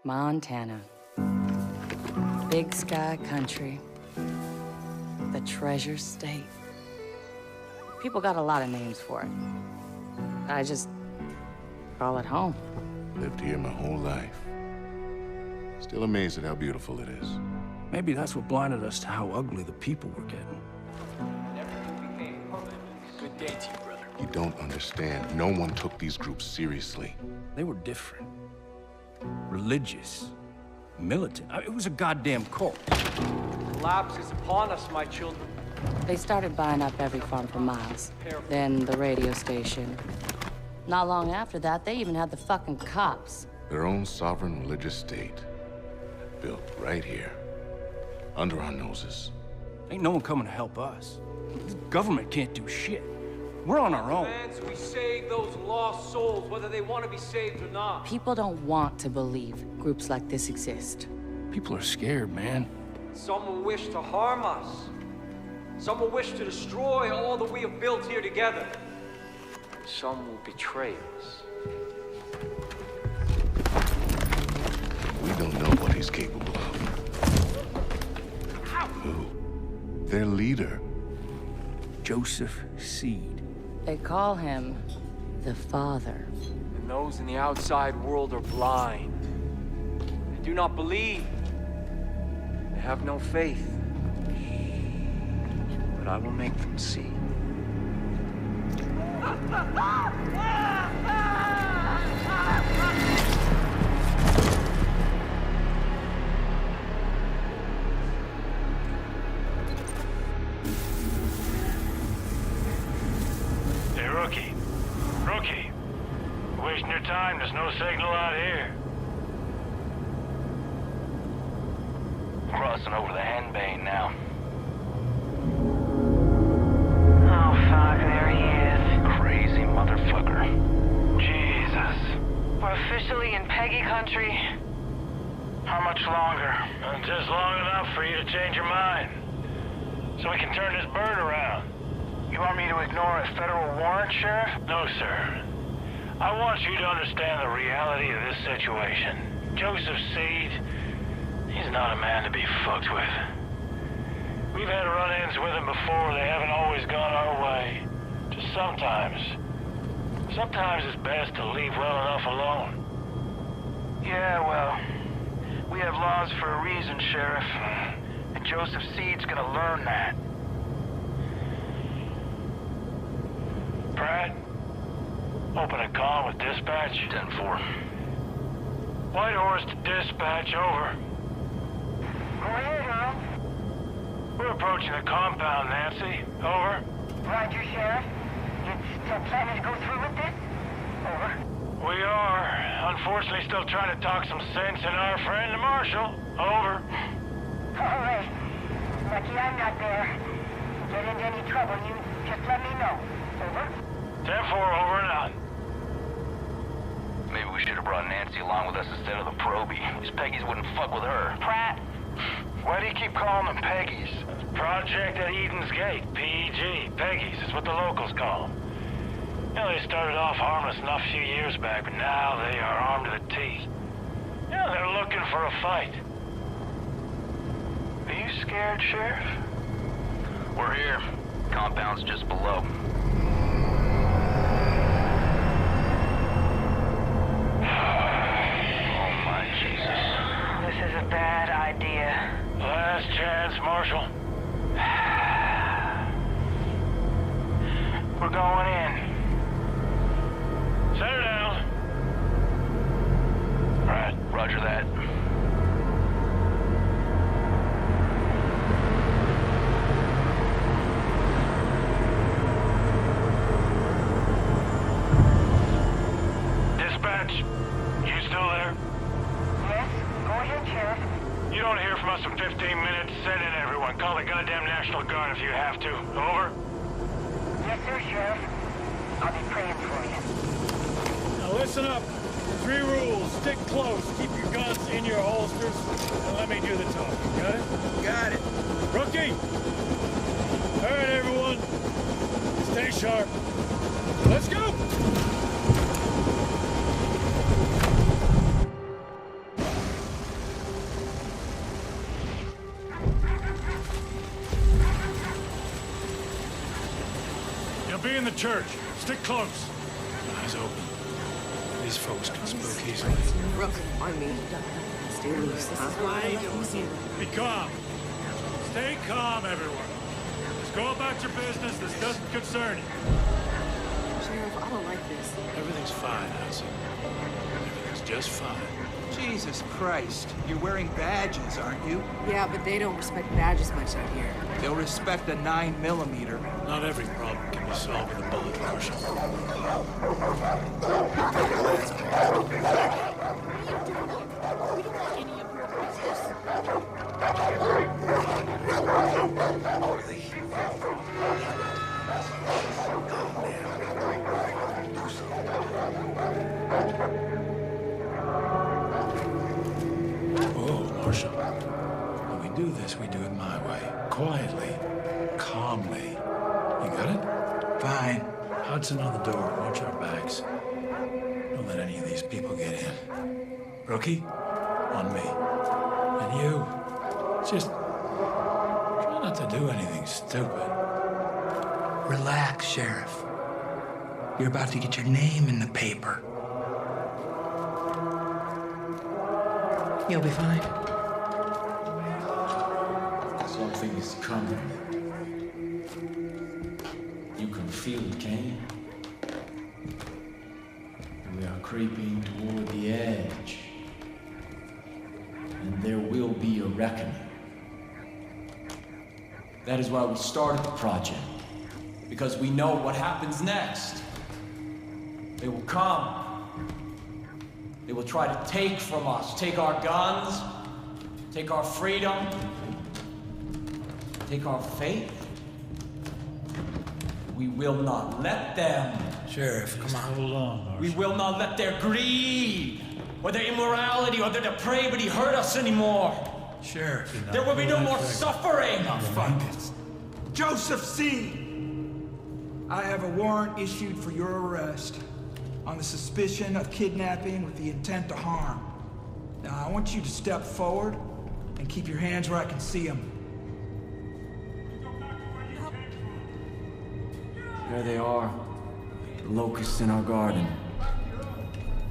Montana. Big sky country. The treasure state. People got a lot of names for it. I just call it home. Lived here my whole life. Still amazed at how beautiful it is. Maybe that's what blinded us to how ugly the people were getting. Good day to you, brother. You don't understand. No one took these groups seriously. They were different. Religious. Militant. It was a goddamn cult. Collapse is upon us, my children. They started buying up every farm for miles. Then the radio station. Not long after that, they even had the fucking cops. Their own sovereign religious state. Built right here. Under our noses. Ain't no one coming to help us. The government can't do shit. We're on our own. Commands we save those lost souls, whether they want to be saved or not. People don't want to believe groups like this exist. People are scared, man. Some will wish to harm us. Some will wish to destroy all that we have built here together. And some will betray us. We don't know what he's capable of. Who? Their leader. Joseph Seed. They call him the Father. And those in the outside world are blind. They do not believe. They have no faith. But I will make them see. Hey, Rookie. Rookie. You're wasting your time. There's no signal out here. Crossing over the Henbane now. Oh, fuck, there he is. Crazy motherfucker. Jesus. We're officially in Peggy country. How much longer? Just long enough for you to change your mind. So we can turn this bird around. You want me to ignore a federal warrant, Sheriff? No, sir. I want you to understand the reality of this situation. Joseph Seed, he's not a man to be fucked with. We've had run-ins with him before. They haven't always gone our way. Just sometimes. Sometimes it's best to leave well enough alone. Yeah, well, we have laws for a reason, Sheriff. And Joseph Seed's gonna learn that. Pratt, open a call with dispatch. 10-4. White Horse to dispatch, over. Go ahead, Earl. We're approaching the compound, Nancy. Over. Roger, Sheriff. You still planning to go through with this? Over. We are. Unfortunately, still trying to talk some sense in our friend, the Marshal. Over. All right. Lucky I'm not there. Get into any trouble, you just let me know. Over. 10-4, over and out. Maybe we should have brought Nancy along with us instead of the Proby. These Peggies wouldn't fuck with her. Pratt. Why do you keep calling them Peggies? Project at Eden's Gate, PEG. Peggies is what the locals call them. You know, they started off harmless enough a few years back, but now they are armed to the teeth. You know, they're looking for a fight. Are you scared, Sheriff? We're here. Compound's just below. Oh my Jesus. This is a bad idea. Last chance, Marshal. We're going in. Set her down. Right, roger that. Dispatch, you still there? Yes? Go ahead, Sheriff. You don't hear from us in 15 minutes. Send in everyone. Call the goddamn National Guard if you have to. Over. Yes, sir, Sheriff. I'll be praying for you. Now listen up. 3 rules. Stick close. Keep your guns in your holsters. And let me do the talking. Got it? Got it. Rookie! All right, everyone. Stay sharp. Let's go! in the church. Stick close. Eyes open. These folks can spook easily. Rook, on me. Stay loose, huh? Be calm. Stay calm, everyone. Just go about your business. This doesn't concern you. Sheriff, I don't like this. Everything's fine, Hudson. Everything's just fine. Jesus Christ. You're wearing badges, aren't you? Yeah, but they don't respect badges much out here. They'll respect a 9mm. Not every problem can be solved with a bullet, Marshal. Marshal, when we do this, we do it my way. Quietly, calmly. You got it? Fine. Hudson on the door. Watch our backs. Don't let any of these people get in. Rookie, on me. And you, just try not to do anything stupid. Relax, Sheriff. You're about to get your name in the paper. You'll be fine. Something is coming. You can feel it, can you? We are creeping toward the edge. And there will be a reckoning. That is why we started the project. Because we know what happens next. They will come. They will try to take from us. Take our guns. Take our freedom. Take our faith. We will not let them. Sheriff, come on. Hold on, Marshal. We will not let their greed, or their immorality, or their depravity hurt us anymore. Sheriff, there will be no more suffering. Fuck it. Joseph C. I have a warrant issued for your arrest on the suspicion of kidnapping with the intent to harm. Now, I want you to step forward and keep your hands where I can see them. There they are. The locusts in our garden.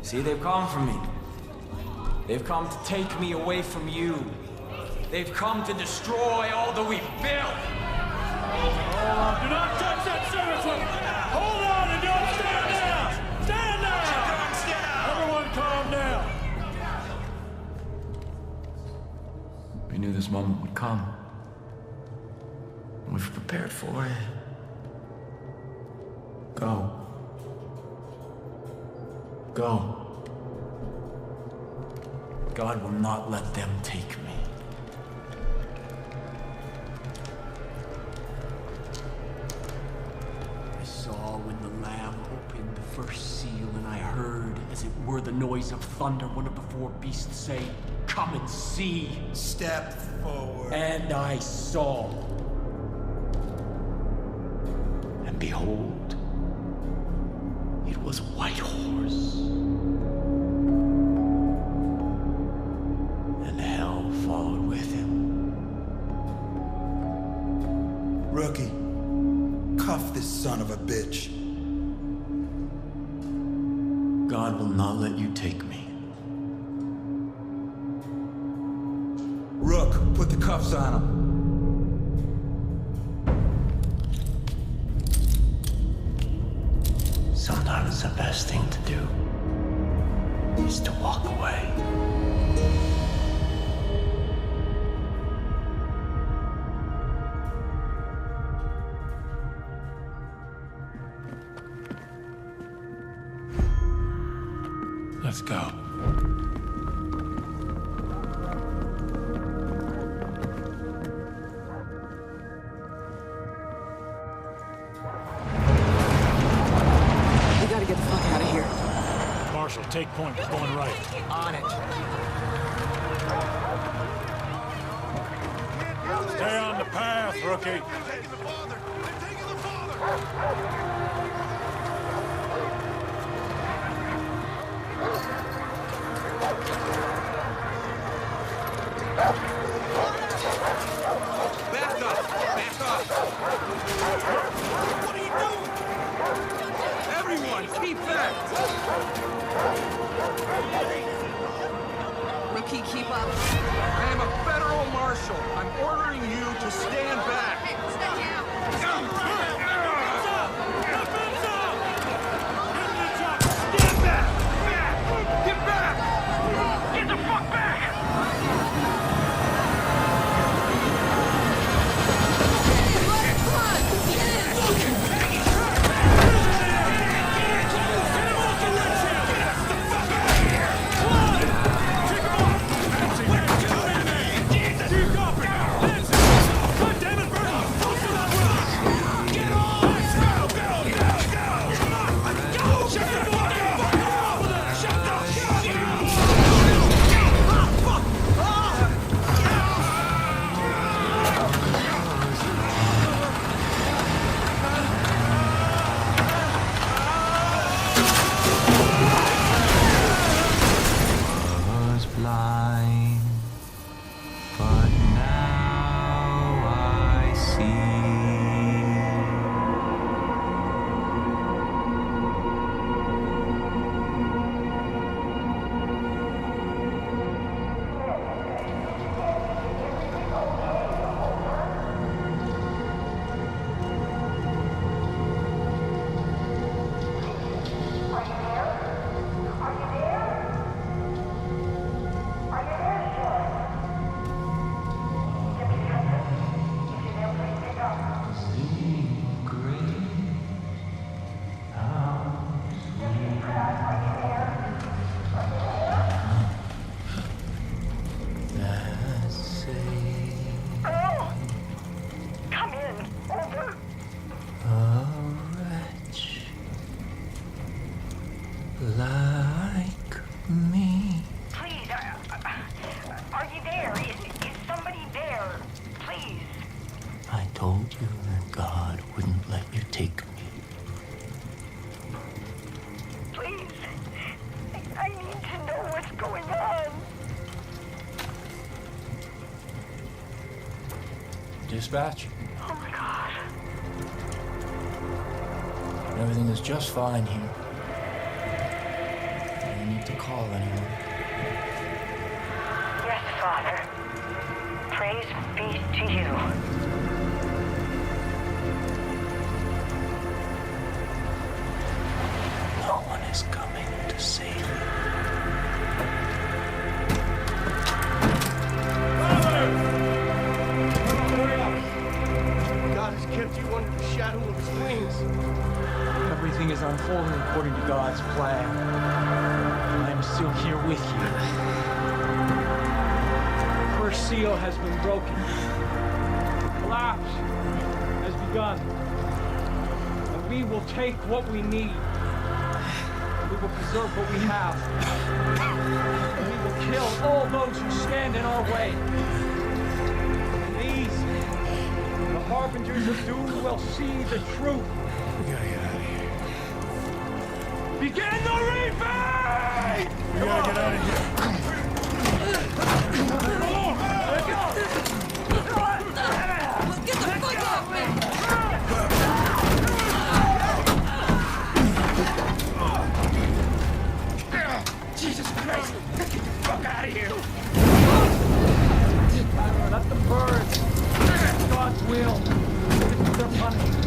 See, they've come for me. They've come to take me away from you. They've come to destroy all that we've built. Do not touch that service weapon! Hold on and don't stand down! Stand down! Everyone calm down! We knew this moment would come. We've prepared for it. Go. Go. God will not let them take me. I saw when the Lamb opened the first seal, and I heard, as it were the noise of thunder, one of the four beasts say, "Come and see." Step forward. And I saw. And behold, it was a white horse. And hell followed with him. Rookie, cuff this son of a bitch. God will not let you take me. Rook, put the cuffs on him. Sometimes the best thing to do is to walk away. Let's go. We gotta get the fuck out of here. Marshal, take point. We're going right. On it. Stay on the path, Rookie. Back up! Back up! What are you doing? Rookie, keep up. I am a federal marshal. I'm ordering you to stand back. Hey, stay down. Stand back! Back! Get back! Get the fuck back! Like me. Please, are you there? Is somebody there? Please. I told you that God wouldn't let you take me. Please. I need to know what's going on. Dispatch. Oh my God. Everything is just fine here. To call anyone. Yes, Father. Praise be to you. No one is coming to save you. God has kept you under the shadow of his wings. Everything is unfolding according to God's plan. I'm still here with you. The first seal has been broken. Collapse has begun. And we will take what we need. We will preserve what we have. And we will kill all those who stand in our way. And these, the harbingers of doom, will see the truth. We gotta get out of here. Begin the reaping! We gotta get out of here. Get the fuck off me! Jesus Christ! Get the fuck out of here! Let them burn. It's God's will. This is their punishment.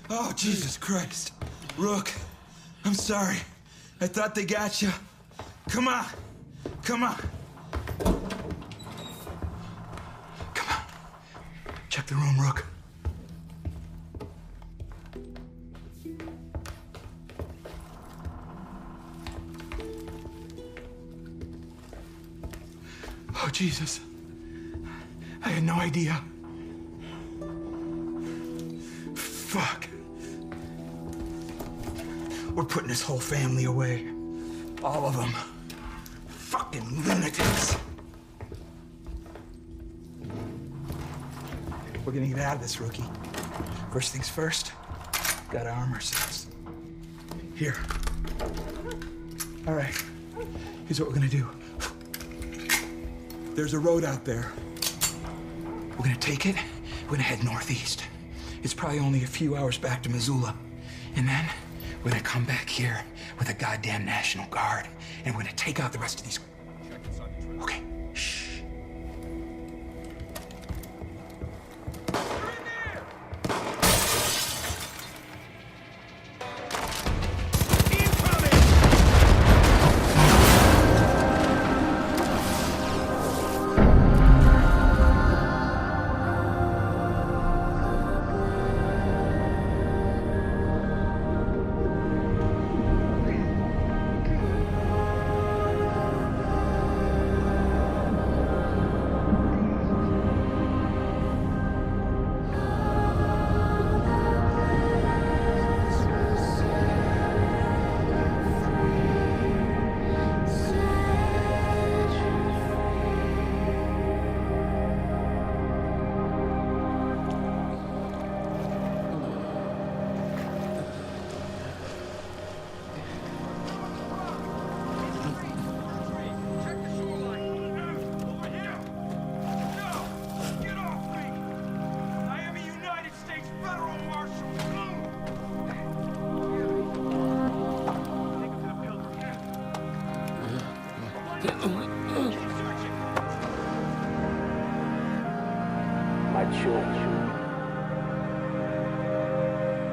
Oh, Jesus Christ. Rook, I'm sorry. I thought they got you. Come on. Come on. Come on. Check the room, Rook. Oh, Jesus. I had no idea. Fuck. We're putting this whole family away. All of them. Fucking lunatics. We're gonna get out of this, Rookie. First things first, Gotta arm ourselves. Here. All right. Here's what we're gonna do. There's a road out there. We're gonna take it. We're gonna head northeast. It's probably only a few hours back to Missoula. And then we're gonna come back here with a goddamn National Guard. And we're gonna take out the rest of these. Okay. Shh. My children,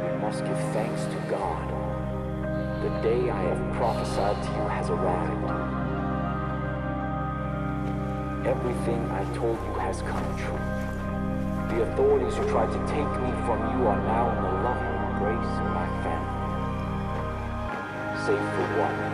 we must give thanks to God. The day I have prophesied to you has arrived. Everything I told you has come true. The authorities who tried to take me from you are now in the loving embrace of my family. Save for one.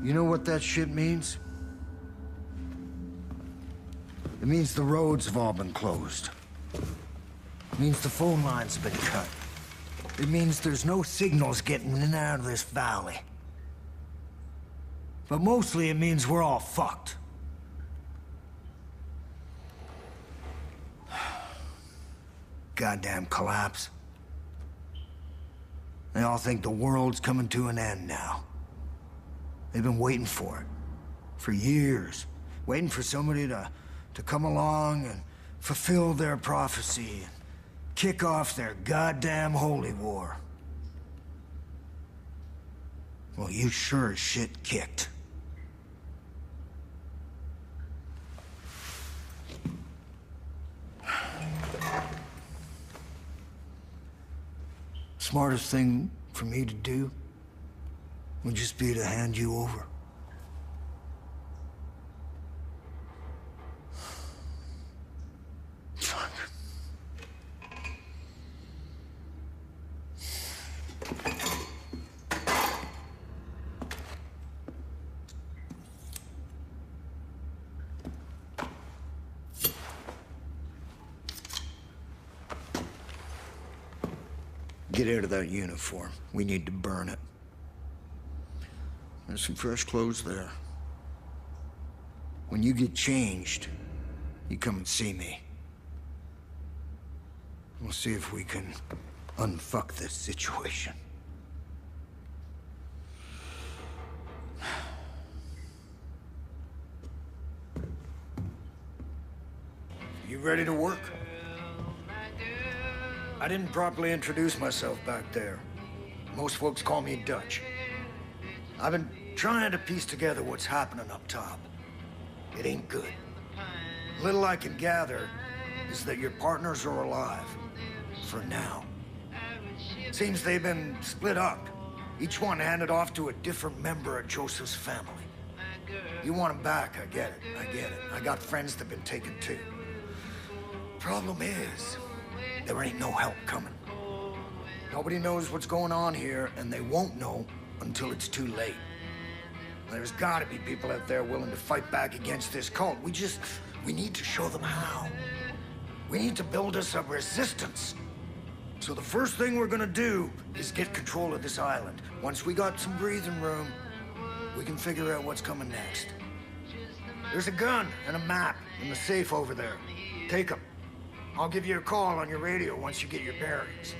You know what that shit means? It means the roads have all been closed. It means the phone lines have been cut. It means there's no signals getting in and out of this valley. But mostly it means we're all fucked. Goddamn collapse. They all think the world's coming to an end now. They've been waiting for it. For years. Waiting for somebody to come along and fulfill their prophecy and kick off their goddamn holy war. Well, you sure as shit kicked. Smartest thing for me to do would just be to hand you over. Fuck. Get out of that uniform. We need to burn it. There's some fresh clothes there. When you get changed, you come and see me. We'll see if we can unfuck this situation. You ready to work? I didn't properly introduce myself back there. Most folks call me Dutch. I've been trying to piece together what's happening up top. It ain't good. Little I can gather is that your partners are alive. For now. Seems they've been split up. Each one handed off to a different member of Joseph's family. You want them back, I get it. I get it. I got friends that've been taken too. Problem is, there ain't no help coming. Nobody knows what's going on here, and they won't know until it's too late. There's gotta be people out there willing to fight back against this cult. We need to show them how. We need to build us a resistance. So the first thing we're gonna do is get control of this island. Once we got some breathing room, we can figure out what's coming next. There's a gun and a map in the safe over there. Take them. I'll give you a call on your radio once you get your bearings.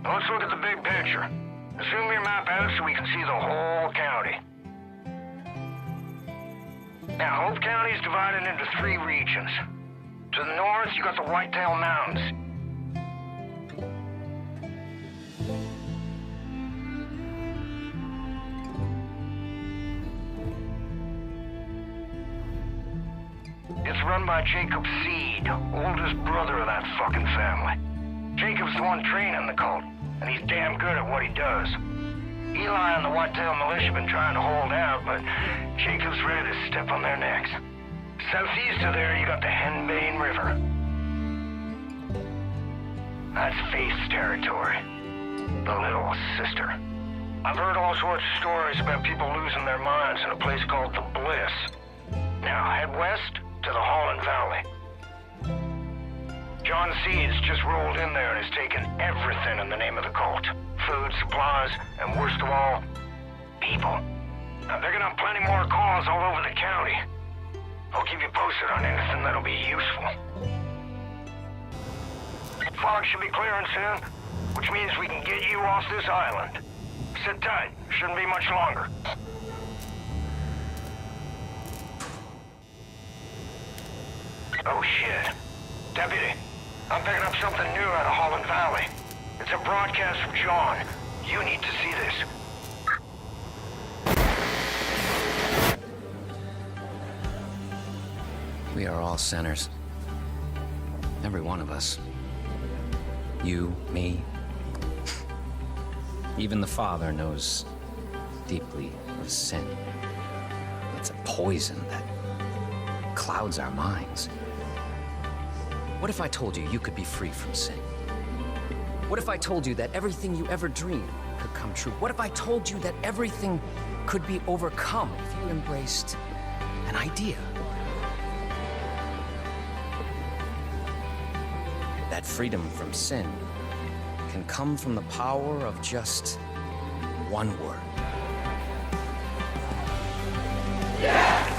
Let's look at the big picture. Zoom your map out so we can see the whole county. Now, Hope County is divided into 3 regions. To the north, you got the Whitetail Mountains. It's run by Jacob Seed, oldest brother of that fucking family. Jacob's the one training the cult, and he's damn good at what he does. Eli and the Whitetail Militia have been trying to hold out, but Jacob's ready to step on their necks. Southeast of there, you got the Henbane River. That's Faith's territory. The Little Sister. I've heard all sorts of stories about people losing their minds in a place called the Bliss. Now, head west to the Holland Valley. John Seeds just rolled in there and has taken everything in the name of the cult. Food, supplies, and worst of all, people. Now, they're gonna have plenty more calls all over the county. I'll keep you posted on anything that'll be useful. Fog should be clearing soon, which means we can get you off this island. Sit tight. Shouldn't be much longer. Oh, shit. Deputy, I'm picking up something new out of Holland Valley. It's a broadcast from John. You need to see this. We are all sinners. Every one of us. You, me. Even the Father knows deeply of sin. It's a poison that clouds our minds. What if I told you you could be free from sin? What if I told you that everything you ever dreamed could come true? What if I told you that everything could be overcome if you embraced an idea? That freedom from sin can come from the power of just one word. Yeah!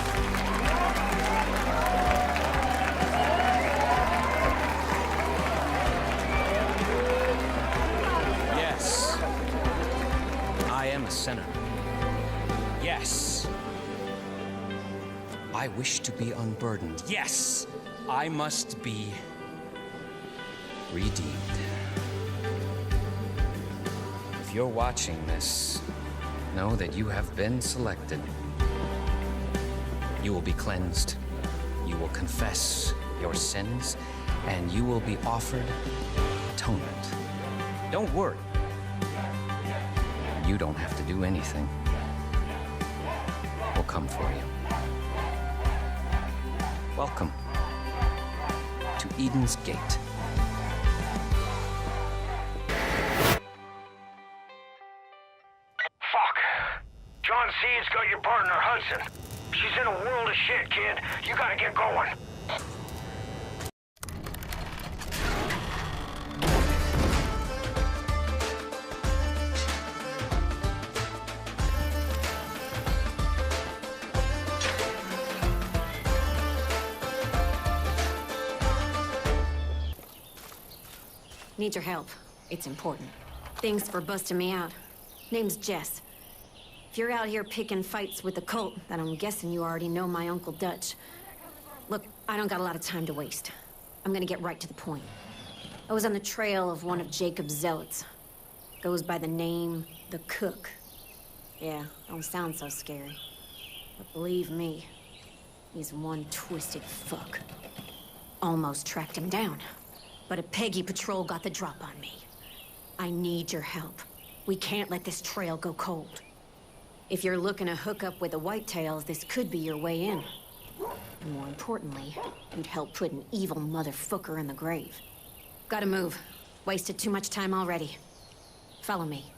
Yes, I am a sinner. Yes, I wish to be unburdened. Yes, I must be redeemed. If you're watching this, know that you have been selected. You will be cleansed, you will confess your sins, and you will be offered atonement. Don't worry. You don't have to do anything. We'll come for you. Welcome to Eden's Gate. Seed's got your partner, Hudson. She's in a world of shit, kid. You gotta get going. Need your help. It's important. Thanks for busting me out. Name's Jess. If you're out here picking fights with the cult, then I'm guessing you already know my Uncle Dutch. Look, I don't got a lot of time to waste. I'm gonna get right to the point. I was on the trail of one of Jacob's zealots. Goes by the name, the Cook. Yeah, don't sound so scary. But believe me, he's one twisted fuck. Almost tracked him down, but a Peggy patrol got the drop on me. I need your help. We can't let this trail go cold. If you're looking to hook up with the Whitetails, this could be your way in. And more importantly, you'd help put an evil motherfucker in the grave. Gotta move. Wasted too much time already. Follow me.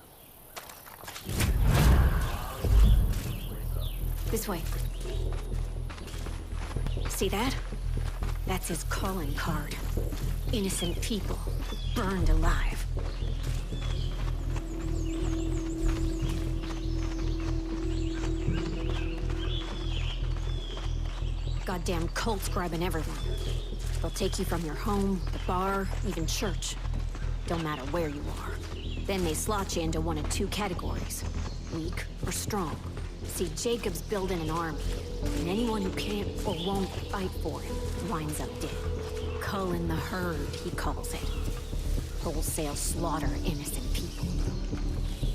This way. See that? That's his calling card. Innocent people, burned alive. Goddamn cults grabbing everyone. They'll take you from your home, the bar, even church. Don't matter where you are. Then they slot you into one of two categories. Weak or strong. See, Jacob's building an army. And anyone who can't or won't fight for him winds up dead. Culling the herd, he calls it. Wholesale slaughter innocent people.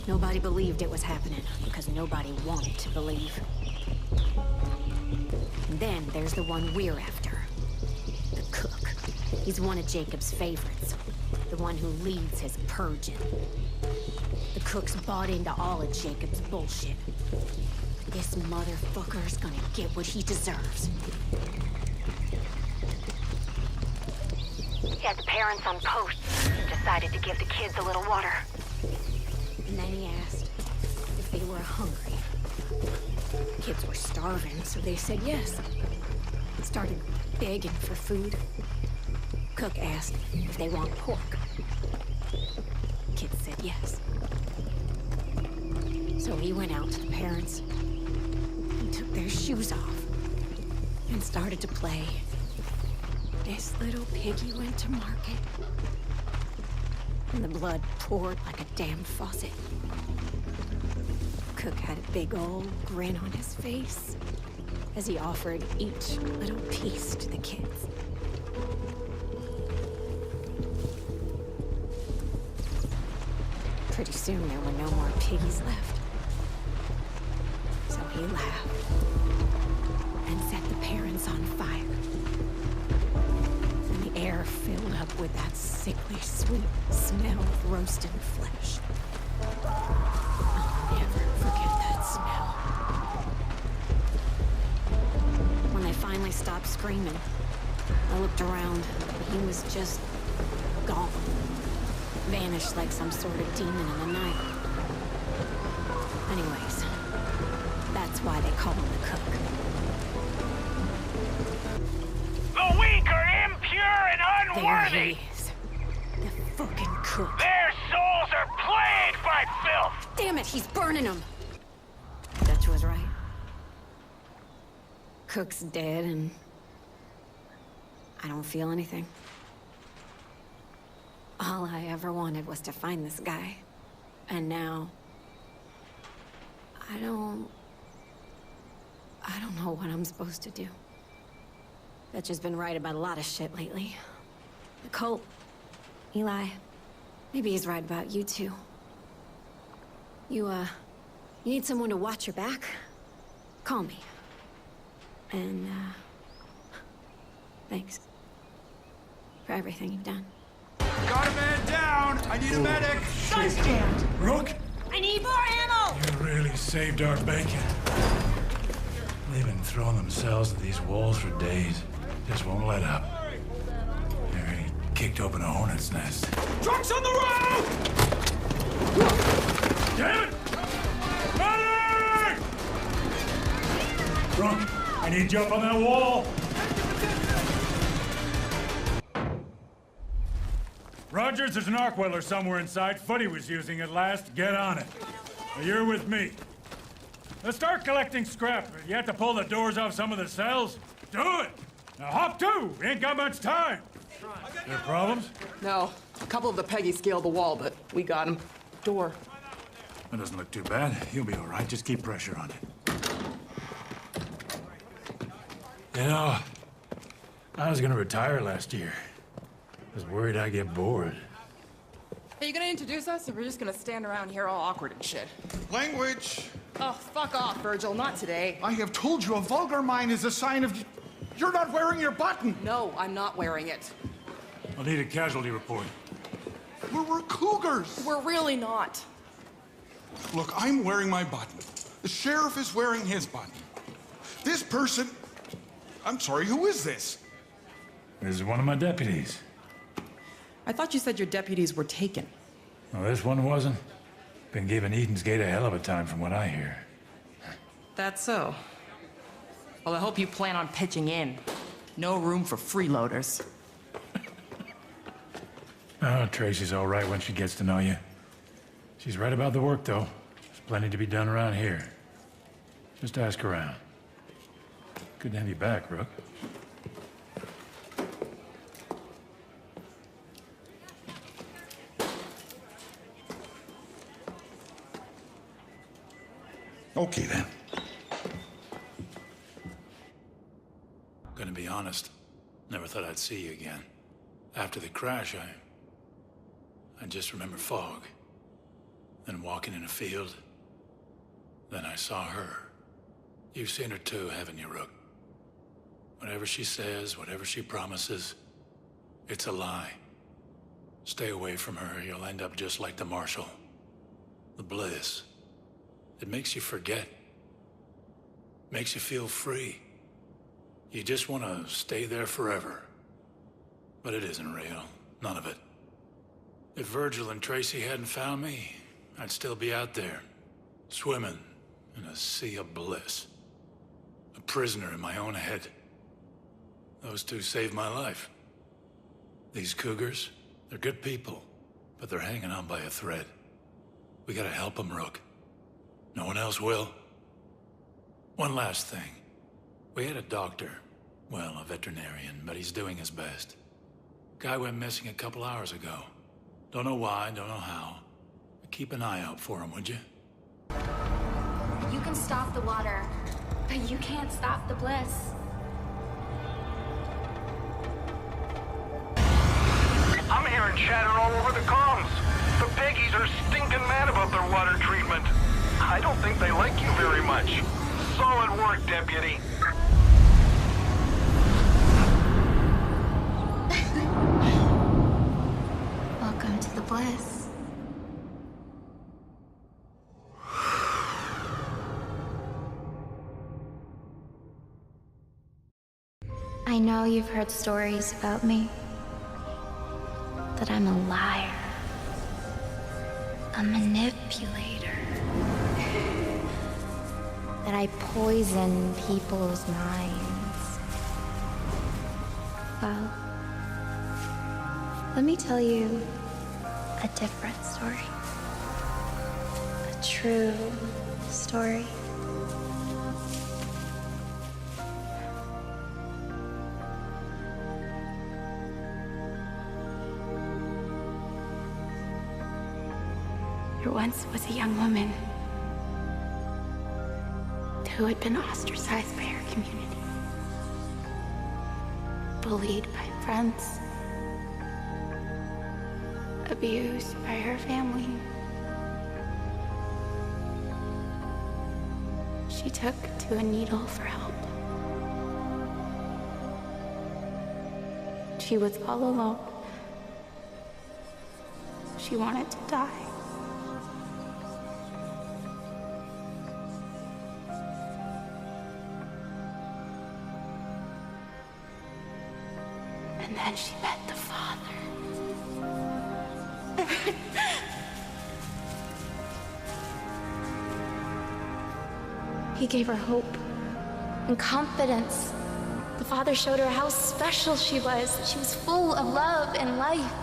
Nobody believed it was happening because nobody wanted to believe. And then there's the one we're after. The Cook. He's one of Jacob's favorites. The one who leads his purging. The Cook's bought into all of Jacob's bullshit. This motherfucker's gonna get what he deserves. He had the parents on post. He decided to give the kids a little water. And then he asked if they were hungry. Kids were starving, so they said yes. Started begging for food. Cook asked if they want pork. Kids said yes. So he went out to the parents and took their shoes off and started to play. This little piggy went to market. And the blood poured like a damn faucet. Cook had a big old grin on his face as he offered each little piece to the kids. Pretty soon there were no more piggies left. So he laughed and set the parents on fire. And the air filled up with that sickly sweet smell of roasted flesh. I'll never forget that smell. When they finally stopped screaming, I looked around, but he was just gone. Vanished like some sort of demon in the night. Anyways, that's why they call him the Cook. The weak are impure and unworthy! There he is. The fucking Cook. Their souls are plagued by filth! Damn it, he's burning them! Dutch was right. Cook's dead and I don't feel anything. All I ever wanted was to find this guy. And now... I don't know what I'm supposed to do. Dutch has been right about a lot of shit lately. The cult, Eli, maybe he's right about you too. You need someone to watch your back? Call me. And, thanks for everything you've done. Got a man down! I need a medic! Shit. Rook? I need more ammo! You really saved our bacon. They've been throwing themselves at these walls for days. Just won't let up. They already kicked open a hornet's nest. Trucks on the road! Damn it! Medic! Rook, I need you up on that wall. Rogers, there's an arc welder somewhere inside. Footy was using it last. Get on it. Now you're with me. Let's start collecting scrap. You have to pull the doors off some of the cells. Do it! Now hop to! We ain't got much time. There problems? No. A couple of the Peggies scaled the wall, but we got him. Door. That doesn't look too bad. You'll be all right. Just keep pressure on it. You know, I was gonna retire last year. Was worried I'd get bored. Are you gonna introduce us, or we're just gonna stand around here all awkward and shit? Language! Oh, fuck off, Virgil, not today. I have told you a vulgar mind is a sign of... You're not wearing your button! No, I'm not wearing it. I'll need a casualty report. We're cougars! We're really not. Look, I'm wearing my button. The sheriff is wearing his button. This person... I'm sorry, who is this? This is one of my deputies. I thought you said your deputies were taken. Well, this one wasn't. Been giving Eden's Gate a hell of a time from what I hear. That's so. Well, I hope you plan on pitching in. No room for freeloaders. Oh, Tracy's all right when she gets to know you. She's right about the work, though. There's plenty to be done around here. Just ask around. Good to have you back, Rook. Okay, then. Gonna be honest, never thought I'd see you again. After the crash, I just remember fog. Then walking in a field. Then I saw her. You've seen her too, haven't you, Rook? Whatever she says, whatever she promises, it's a lie. Stay away from her, you'll end up just like the Marshal. The bliss. It makes you forget. Makes you feel free. You just want to stay there forever. But it isn't real. None of it. If Virgil and Tracy hadn't found me, I'd still be out there, swimming in a sea of bliss. A prisoner in my own head. Those two saved my life. These cougars, they're good people, but they're hanging on by a thread. We gotta help them, Rook. No one else will. One last thing. We had a doctor. Well, a veterinarian, but he's doing his best. Guy went missing a couple hours ago. Don't know why, don't know how. But keep an eye out for him, would you? You can stop the water, but you can't stop the bliss. I'm hearing chatter all over the comms. The Peggies are stinking mad about their water treatment. I don't think they like you very much. Solid work, Deputy. Welcome to the bliss. I know you've heard stories about me. That I'm a liar. A manipulator. That I poison people's minds. Well, let me tell you a different story. A true story. There once was a young woman who had been ostracized by her community, bullied by friends, abused by her family. She took to a needle for help. She was all alone. She wanted to die. And then she met the Father. He gave her hope and confidence. The Father showed her how special she was. She was full of love and life.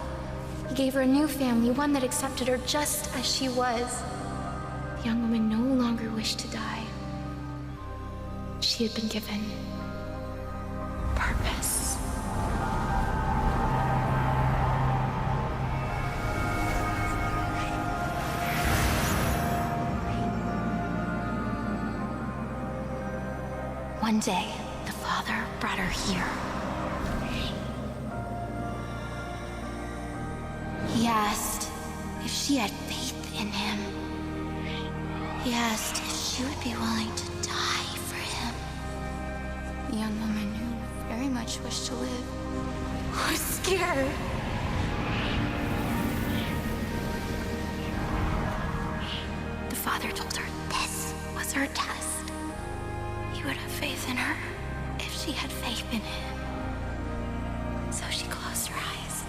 He gave her a new family, one that accepted her just as she was. The young woman no longer wished to die. She had been given purpose. One day, the Father brought her here. if she had faith in him. He asked if she would be willing to die for him. The young woman who very much wished to live was scared. The father told her this was her test. He would have faith in her if she had faith in him. So she closed her eyes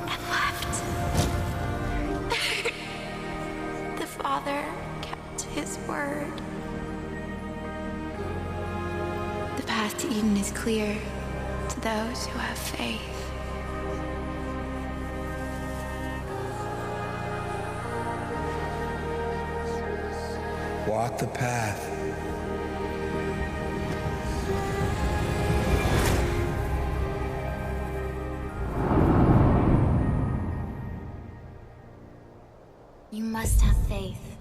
and left. The father kept his word. The path to Eden is clear to those who have faith. Walk the path. You must have faith.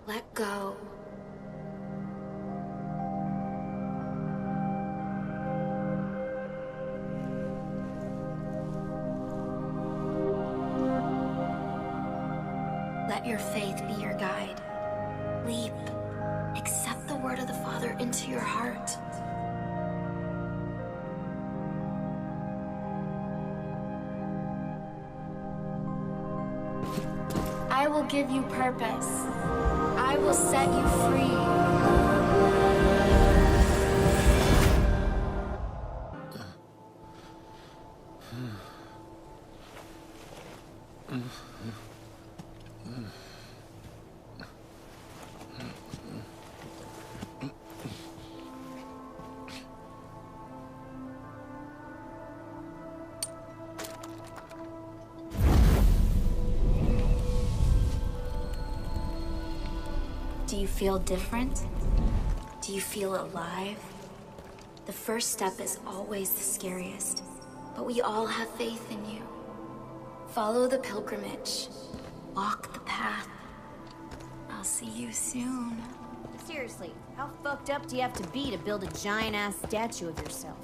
Let go. Let your faith be your guide. Leap. Accept the word of the Father into your heart. I will give you purpose. I will set you free. Do you feel different? Do you feel alive? The first step is always the scariest, but we all have faith in you. Follow the pilgrimage. Walk the path. I'll see you soon. Seriously, how fucked up do you have to be to build a giant-ass statue of yourself?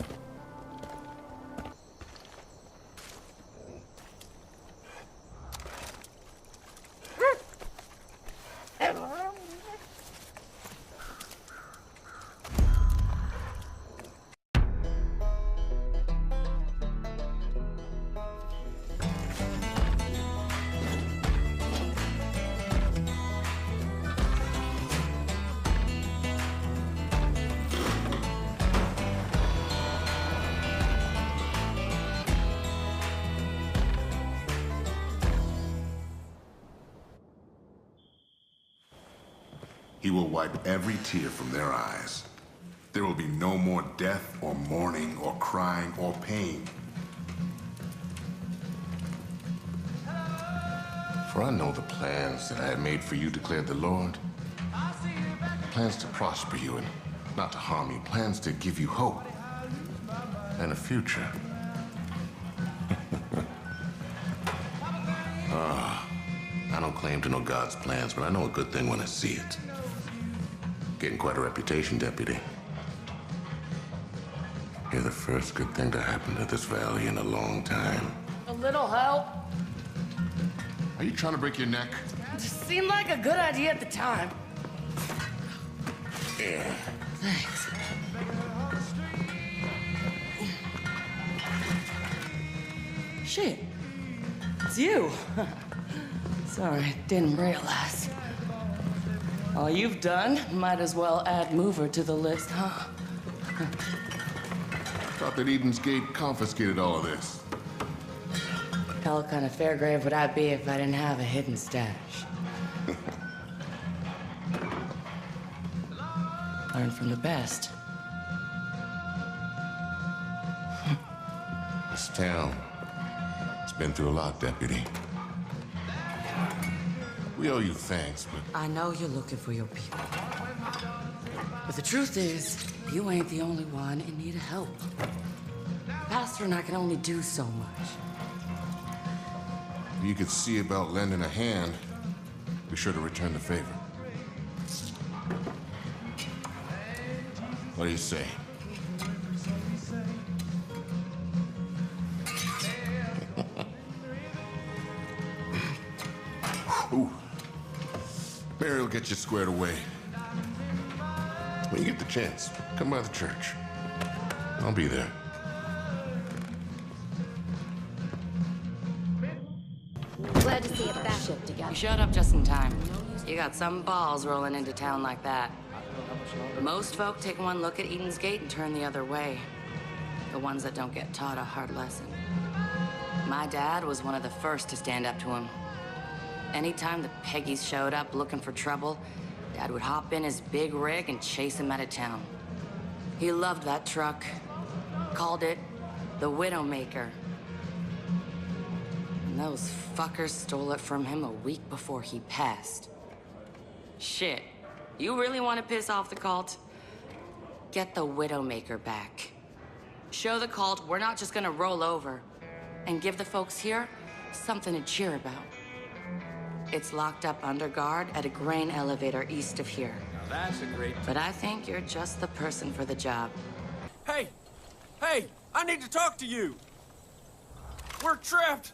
He will wipe every tear from their eyes. There will be no more death or mourning or crying or pain. For I know the plans that I have made for you, declared the Lord. Plans to prosper you and not to harm you. Plans to give you hope and a future. I don't claim to know God's plans, but I know a good thing when I see it. Getting quite a reputation, Deputy. You're the first good thing to happen to this valley in a long time. A little help? Are you trying to break your neck? It just seemed like a good idea at the time. Yeah. Thanks. Shit. It's you. Sorry, didn't realize. All you've done, might as well add Mover to the list, huh? Thought that Eden's Gate confiscated all of this. Hell kind of fair grave would I be if I didn't have a hidden stash. Learn from the best. This town, it's been through a lot, Deputy. We owe you thanks, but... I know you're looking for your people. But the truth is, you ain't the only one in need of help. Pastor and I can only do so much. If you could see about lending a hand, be sure to return the favor. What do you say? Ooh. Mary will get you squared away. When you get the chance, come by the church. I'll be there. Glad to see it back up together. You showed up just in time. You got some balls rolling into town like that. Most folk take one look at Eden's Gate and turn the other way. The ones that don't get taught a hard lesson. My dad was one of the first to stand up to him. Anytime the Peggies showed up looking for trouble, Dad would hop in his big rig and chase him out of town. He loved that truck. Called it the Widowmaker. And those fuckers stole it from him a week before he passed. Shit. You really want to piss off the cult? Get the Widowmaker back. Show the cult we're not just gonna roll over. And give the folks here something to cheer about. It's locked up under guard at a grain elevator east of here. Now that's a great... But I think you're just the person for the job. Hey! Hey! I need to talk to you! We're trapped!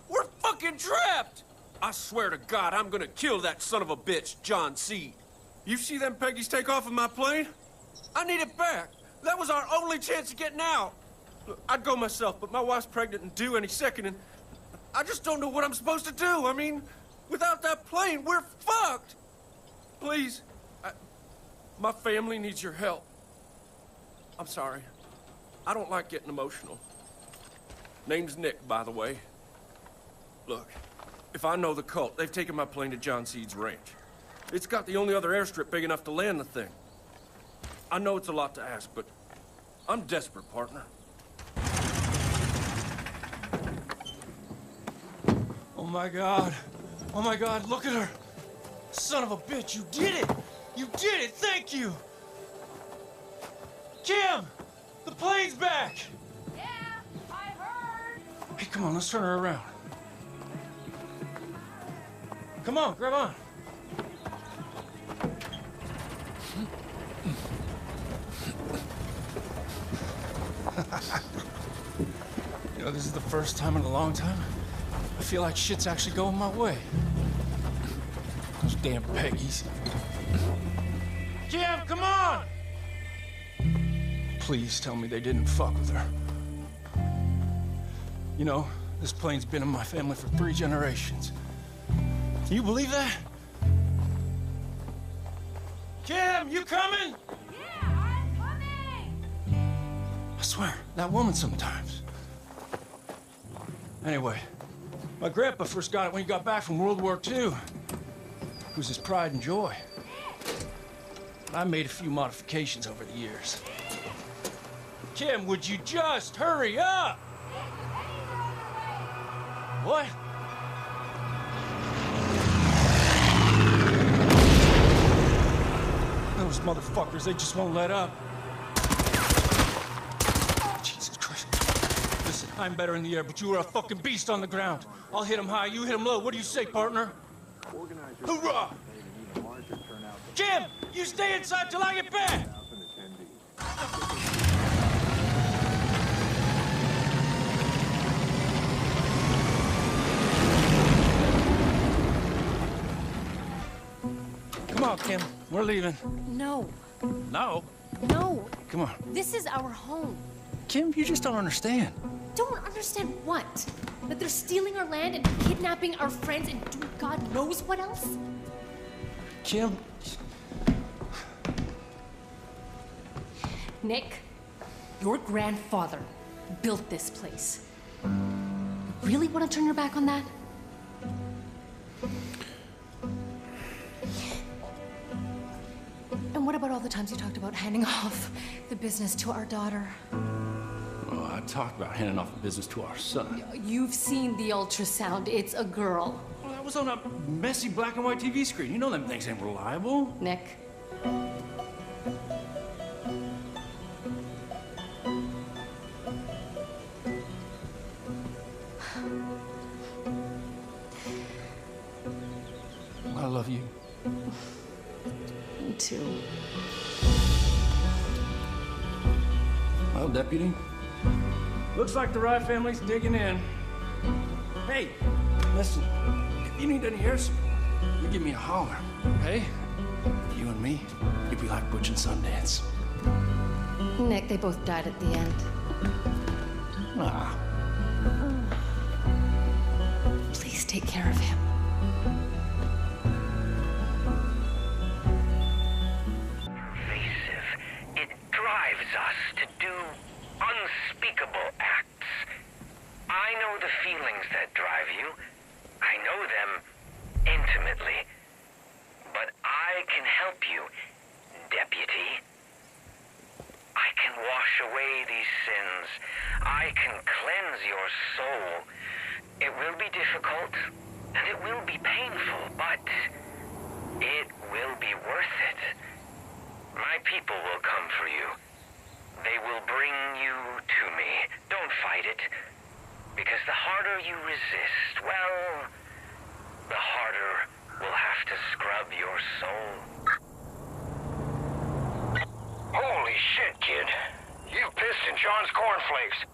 We're fucking trapped! I swear to God, I'm gonna kill that son of a bitch, John Seed. You see them Peggies take off in my plane? I need it back. That was our only chance of getting out. Look, I'd go myself, but my wife's pregnant and due any second, and I just don't know what I'm supposed to do. I mean, without that plane, we're fucked. Please, my family needs your help. I'm sorry. I don't like getting emotional. Name's Nick, by the way. Look, if I know the cult, they've taken my plane to John Seed's ranch. It's got the only other airstrip big enough to land the thing. I know it's a lot to ask, but I'm desperate, partner. Oh my God. Oh my God, look at her. Son of a bitch, you did it! You did it, thank you! Kim! The plane's back! Yeah, I heard. Hey, come on, let's turn her around. Come on, grab on. You know, this is the first time in a long time I feel like shit's actually going my way. Those damn Peggies. Kim, come on! Please tell me they didn't fuck with her. You know, this plane's been in my family for 3 generations. Can you believe that? Kim, you coming? Yeah, I'm coming. I swear, that woman sometimes. Anyway, my grandpa first got it when he got back from World War II. It was his pride and joy. I made a few modifications over the years. Kim, would you just hurry up? What? Those motherfuckers, they just won't let up. Jesus Christ. Listen, I'm better in the air, but you are a fucking beast on the ground. I'll hit him high, you hit him low. What do you say, partner? Hoorah! Jim, you stay inside till I get back! Come on, Kim. We're leaving. No. No? No. Come on. This is our home. Kim, you just don't understand. Don't understand what? That they're stealing our land and kidnapping our friends and doing God knows what else? Kim. Nick, your grandfather built this place. You really want to turn your back on that? And what about all the times you talked about handing off the business to our daughter? Well, I talked about handing off the business to our son. You've seen the ultrasound. It's a girl. Well, that was on a messy black and white TV screen. You know them things ain't reliable. Nick. I love you. Me too. Well, Deputy, looks like the Rye family's digging in. Hey, listen, if you need any air support, You give me a holler, okay? You and me, you'd be like Butch and Sundance. Nick, they both died at the end. Ah. Please take care of him. Pervasive. It drives us to do unspeakable acts. I know the feelings that drive you. I know them intimately. But I can help you, Deputy. I can wash away these sins. I can cleanse your soul. It will be difficult, and it will be painful, but it will be worth it. My people will come for you. They will bring you to me. Don't fight it, because the harder you resist, well, the harder we'll have to scrub your soul. Holy shit, kid. You've pissed in John's cornflakes.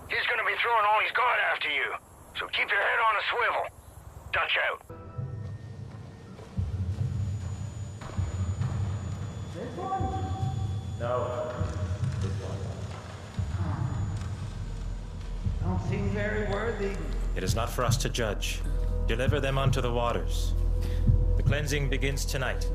He's gonna be throwing all he's got after you. So keep your head on a swivel. Dutch out. This one? No. This one. Don't seem very worthy. It is not for us to judge. Deliver them unto the waters. The cleansing begins tonight.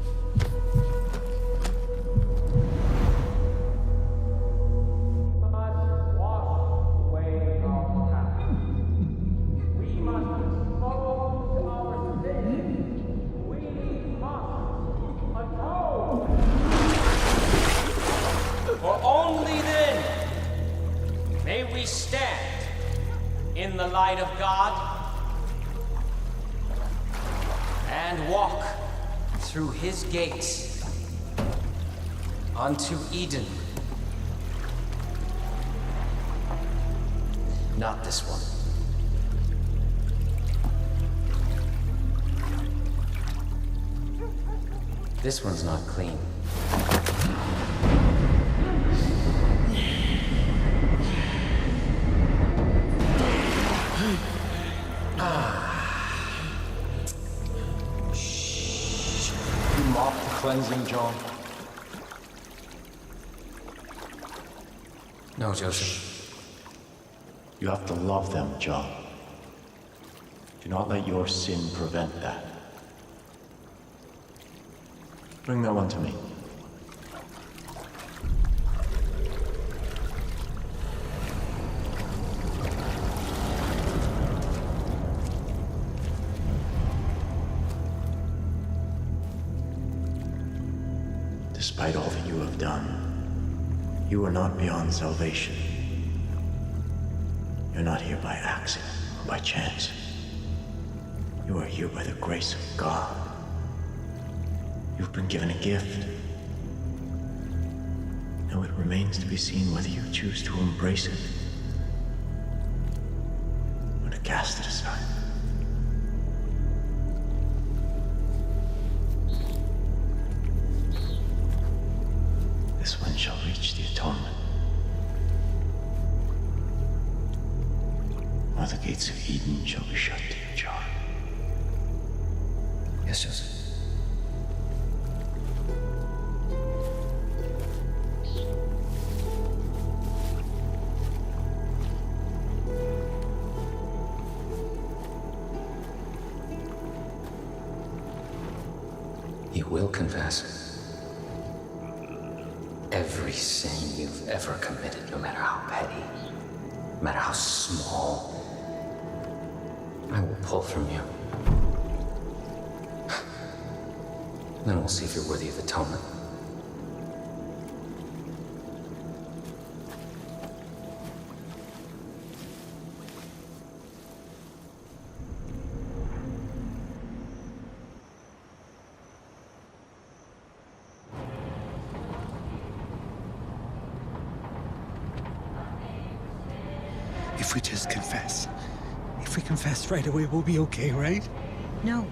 For only then may we stand in the light of God and walk through his gates unto Eden. Not this one. This one's not clean. You mock the cleansing, John? No, Joseph. You have to love them, John. Do not let your sin prevent that. Bring that one to me. Despite all that you have done, you are not beyond salvation. You're not here by accident or by chance. You are here by the grace of God. You've been given a gift. Now it remains to be seen whether you choose to embrace it or to cast it aside. This one shall reach the atonement, or the gates of Eden shall be shut to you, John. Yes, Joseph. You will confess every sin you've ever committed, no matter how petty, no matter how small. I will pull from you. Then we'll see if you're worthy of atonement. If we just confess. If we confess right away, we'll be okay, right? No.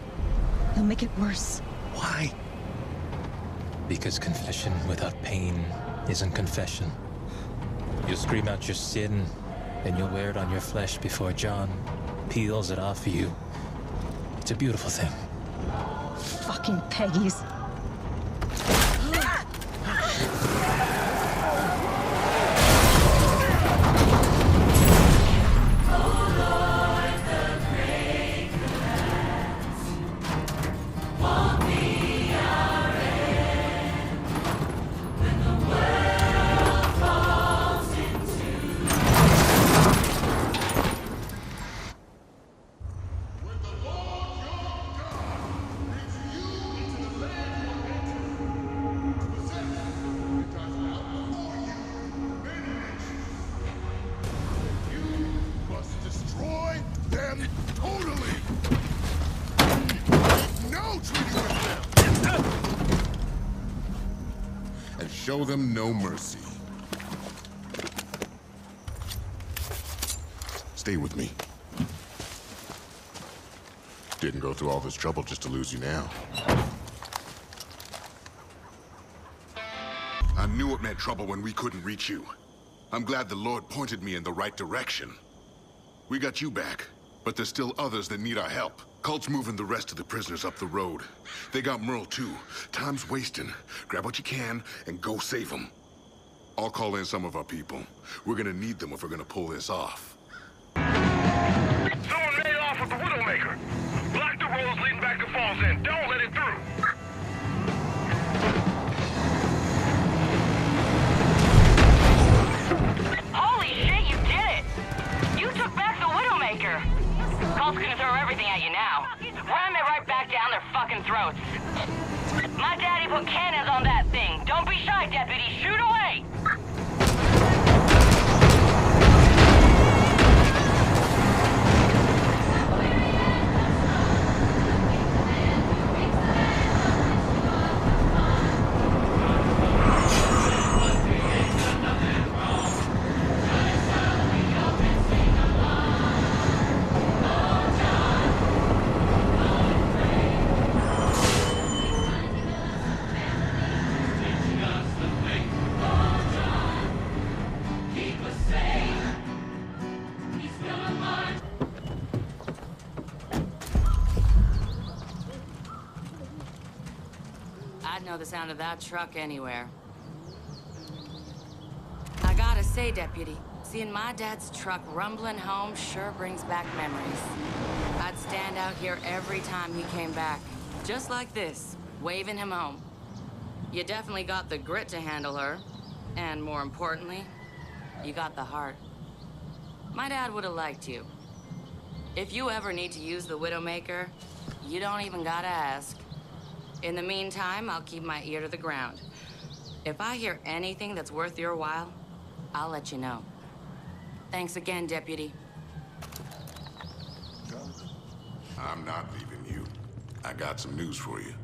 You'll make it worse. Why? Because confession without pain isn't confession. You'll scream out your sin, then you'll wear it on your flesh before John peels it off of you. It's a beautiful thing. Fucking Peggies. Show them no mercy. Stay with me. Didn't go through all this trouble just to lose you now. I knew it meant trouble when we couldn't reach you. I'm glad the Lord pointed me in the right direction. We got you back, but there's still others that need our help. Cult's moving the rest of the prisoners up the road. They got Merle too. Time's wasting. Grab what you can and go save them. I'll call in some of our people. We're gonna need them if we're gonna pull this off. Someone made off with the Widowmaker. Block the roads leading back to Falls End. Don't let it through. Holy shit, you did it! You took back the Widowmaker. Cult's gonna throw everything at you now. Ram it right back down their fucking throats. My daddy put cannons on that thing. Don't be shy, deputy. Shoot away! I'd know the sound of that truck anywhere. I gotta say, Deputy, seeing my dad's truck rumbling home sure brings back memories. I'd stand out here every time he came back, just like this, waving him home. You definitely got the grit to handle her, and more importantly, you got the heart. My dad would have liked you. If you ever need to use the Widowmaker, you don't even gotta ask. In the meantime, I'll keep my ear to the ground. If I hear anything that's worth your while, I'll let you know. Thanks again, Deputy. I'm not leaving you. I got some news for you.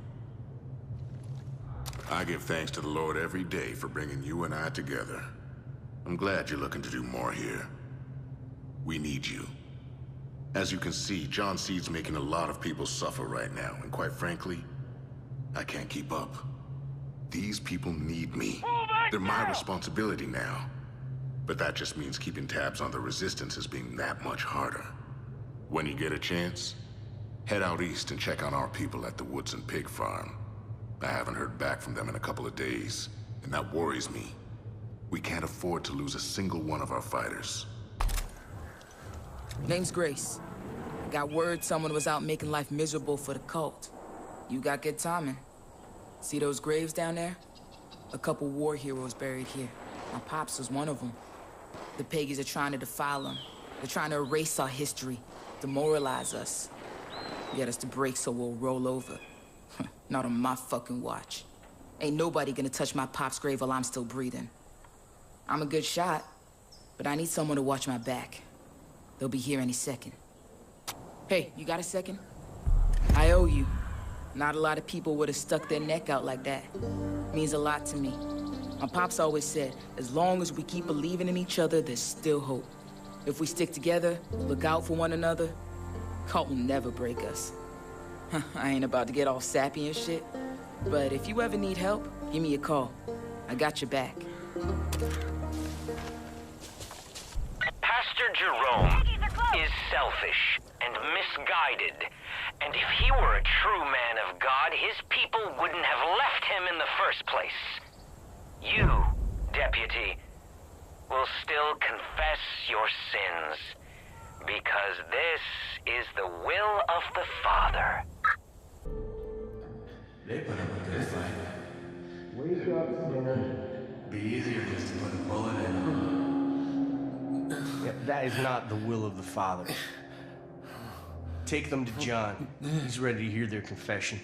I give thanks to the Lord every day for bringing you and I together. I'm glad you're looking to do more here. We need you. As you can see, John Seed's making a lot of people suffer right now, and quite frankly, I can't keep up. These people need me. They're my responsibility now. But that just means keeping tabs on the resistance is being that much harder. When you get a chance, head out east and check on our people at the Woods and Pig Farm. I haven't heard back from them in a couple of days, and that worries me. We can't afford to lose a single one of our fighters. Name's Grace. I got word someone was out making life miserable for the cult. You got good timing. See those graves down there? A couple war heroes buried here. My pops was one of them. The Peggies are trying to defile them. They're trying to erase our history, demoralize us. Get us to break so we'll roll over. Not on my fucking watch. Ain't nobody gonna touch my pop's grave while I'm still breathing. I'm a good shot, but I need someone to watch my back. They'll be here any second. Hey, you got a second? I owe you. Not a lot of people would have stuck their neck out like that. Means a lot to me. My pops always said, as long as we keep believing in each other, there's still hope. If we stick together, look out for one another, cult will never break us. I ain't about to get all sappy and shit, but if you ever need help, give me a call. I got your back. Pastor Jerome is selfish and misguided, And if he were a true man of God, his people wouldn't have left him in the first place. You, Deputy, will still confess your sins, because this is the will of the Father. They put up a good fight. Wake up, man. Be easier just to put a bullet in them. That is not the will of the Father. Take them to John. He's ready to hear their confession.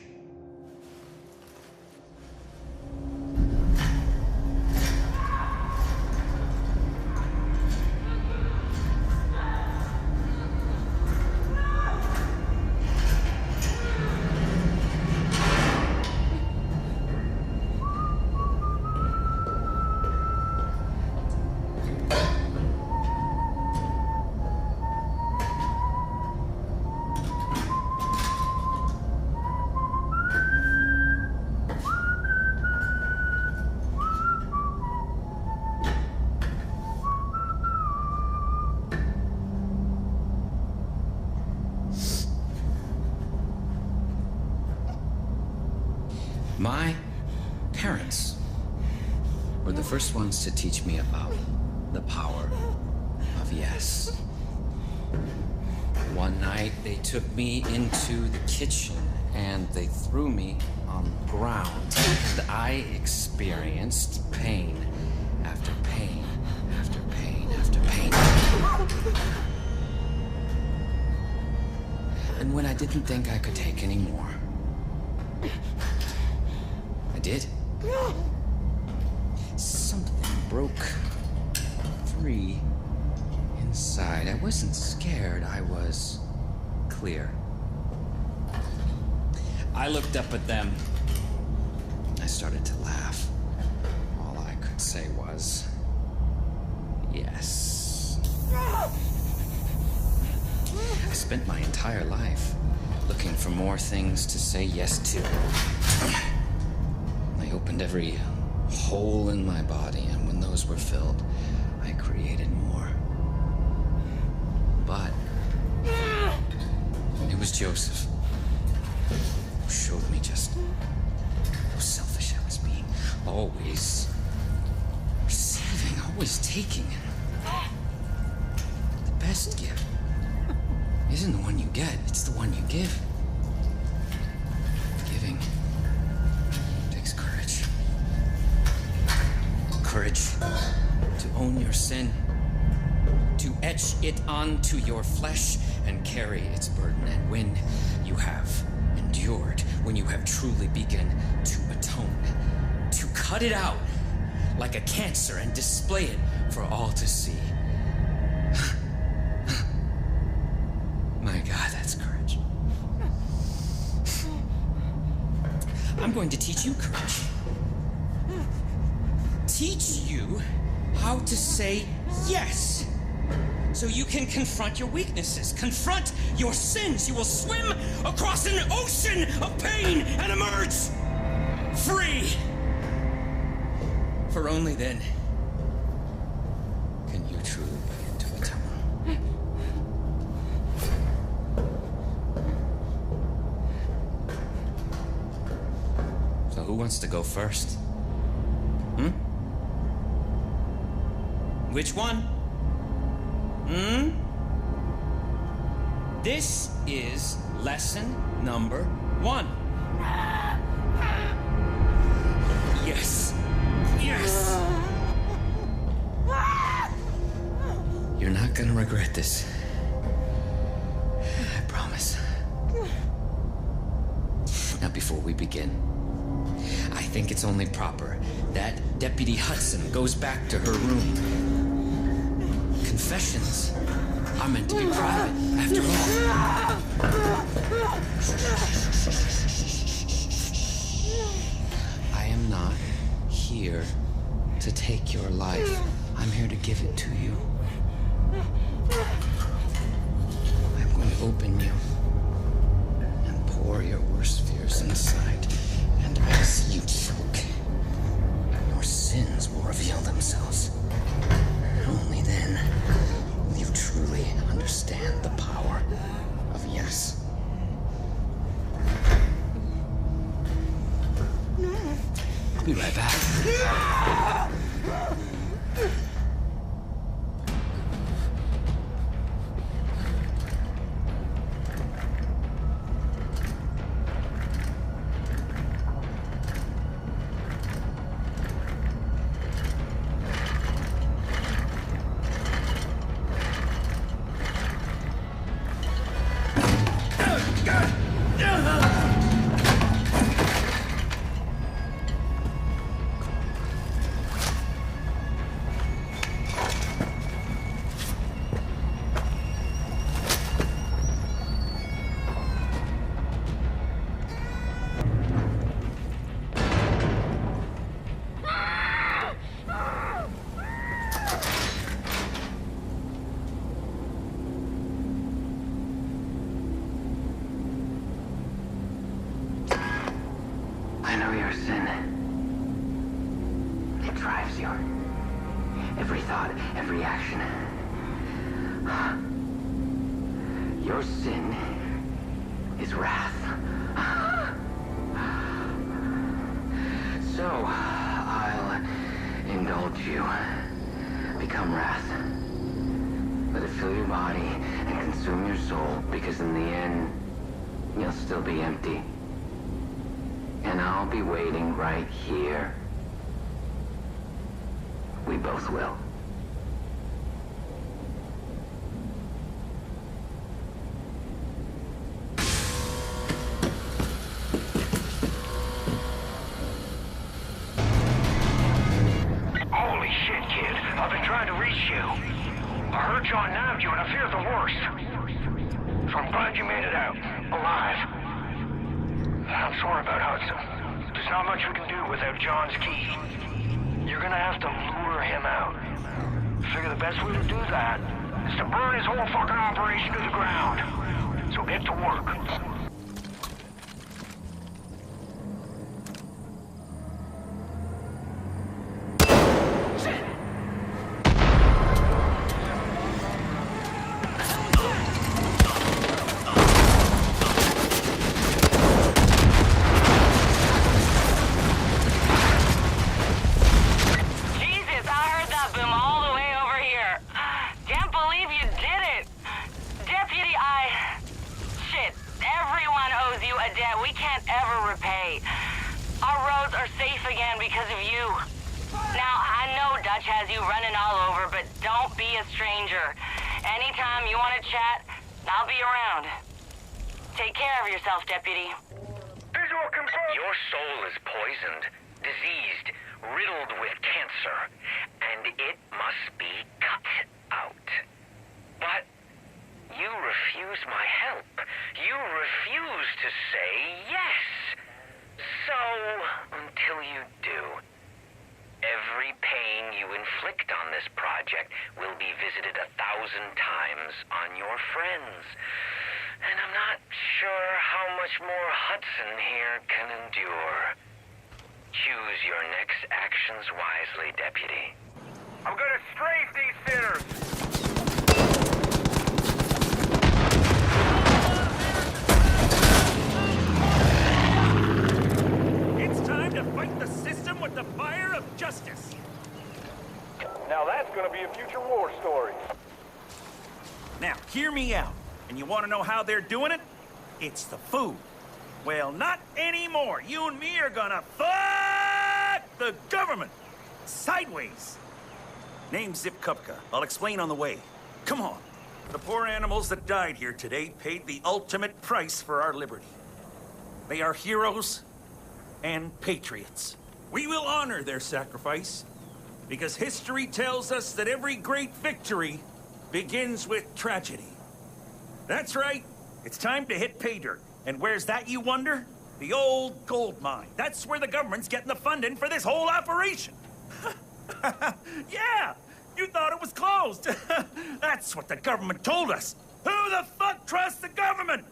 My parents were the first ones to teach me about the power of yes. One night, they took me into the kitchen and they threw me on the ground. And I experienced pain after pain after pain after pain. And when I didn't think I could take any more, I did. Something broke free inside. I wasn't scared, I was clear. I looked up at them. I started to laugh. All I could say was, yes. I spent my entire life looking for more things to say yes to. I opened every hole in my body, and when those were filled, I created more. But it was Joseph who showed me just how selfish I was being. Always receiving, always taking. The best gift isn't the one you get, it's the one you give. Giving takes courage. Courage to own your sin, to etch it onto your flesh and carry its burden. And when you have endured, when you have truly begun to atone, to cut it out like a cancer and display it for all to see. My God, that's courage. I'm going to teach you courage. Teach you how to say yes, so you can confront your weaknesses, confront your sins. You will swim across an ocean of pain and emerge free. For only then can you truly begin to atone. So who wants to go first? Which one? This is lesson number 1. Yes. Yes. You're not gonna regret this. I promise. Now, before we begin, I think it's only proper that Deputy Hudson goes back to her room. Confessions are meant to be private, after all. I am not here to take your life. I'm here to give it to you. I'm going to open you and pour your worst fears inside. And as you choke, your sins will reveal themselves. Only then will you truly understand the power of yes. sin. It drives you. Every thought, every action. Your sin is wrath. So, I'll indulge you. Become wrath. Let it fill your body and consume your soul, because in the end, you'll still be empty. And I'll be waiting right here. We both will. Holy shit, kid. I've been trying to reach you. I heard John nabbed you and I feared the worst. So I'm glad you made it out, alive. I'm sorry about Hudson. There's not much we can do without John's key. You're gonna have to lure him out. Figure the best way to do that is to burn his whole fucking operation to the ground. So get to work. Deputy. Your soul is poisoned, diseased, riddled with cancer, and it must be cut out. But you refuse my help. You refuse to say yes. So, until you do, every pain you inflict on this project will be visited 1,000 times on your friends. And I'm not sure how much more Hudson here can endure. Choose your next actions wisely, Deputy. I'm gonna strafe these sinners! It's time to fight the system with the fire of justice. Now that's gonna be a future war story. Now, hear me out. And you want to know how they're doing it? It's the food. Well, not anymore. You and me are gonna fuck the government. Sideways. Name's Zip Kupka. I'll explain on the way. Come on. The poor animals that died here today paid the ultimate price for our liberty. They are heroes and patriots. We will honor their sacrifice, because history tells us that every great victory begins with tragedy. That's right. It's time to hit pay dirt. And where's that, you wonder? The old gold mine. That's where the government's getting the funding for this whole operation. Yeah! You thought it was closed. That's what the government told us. Who the fuck trusts the government?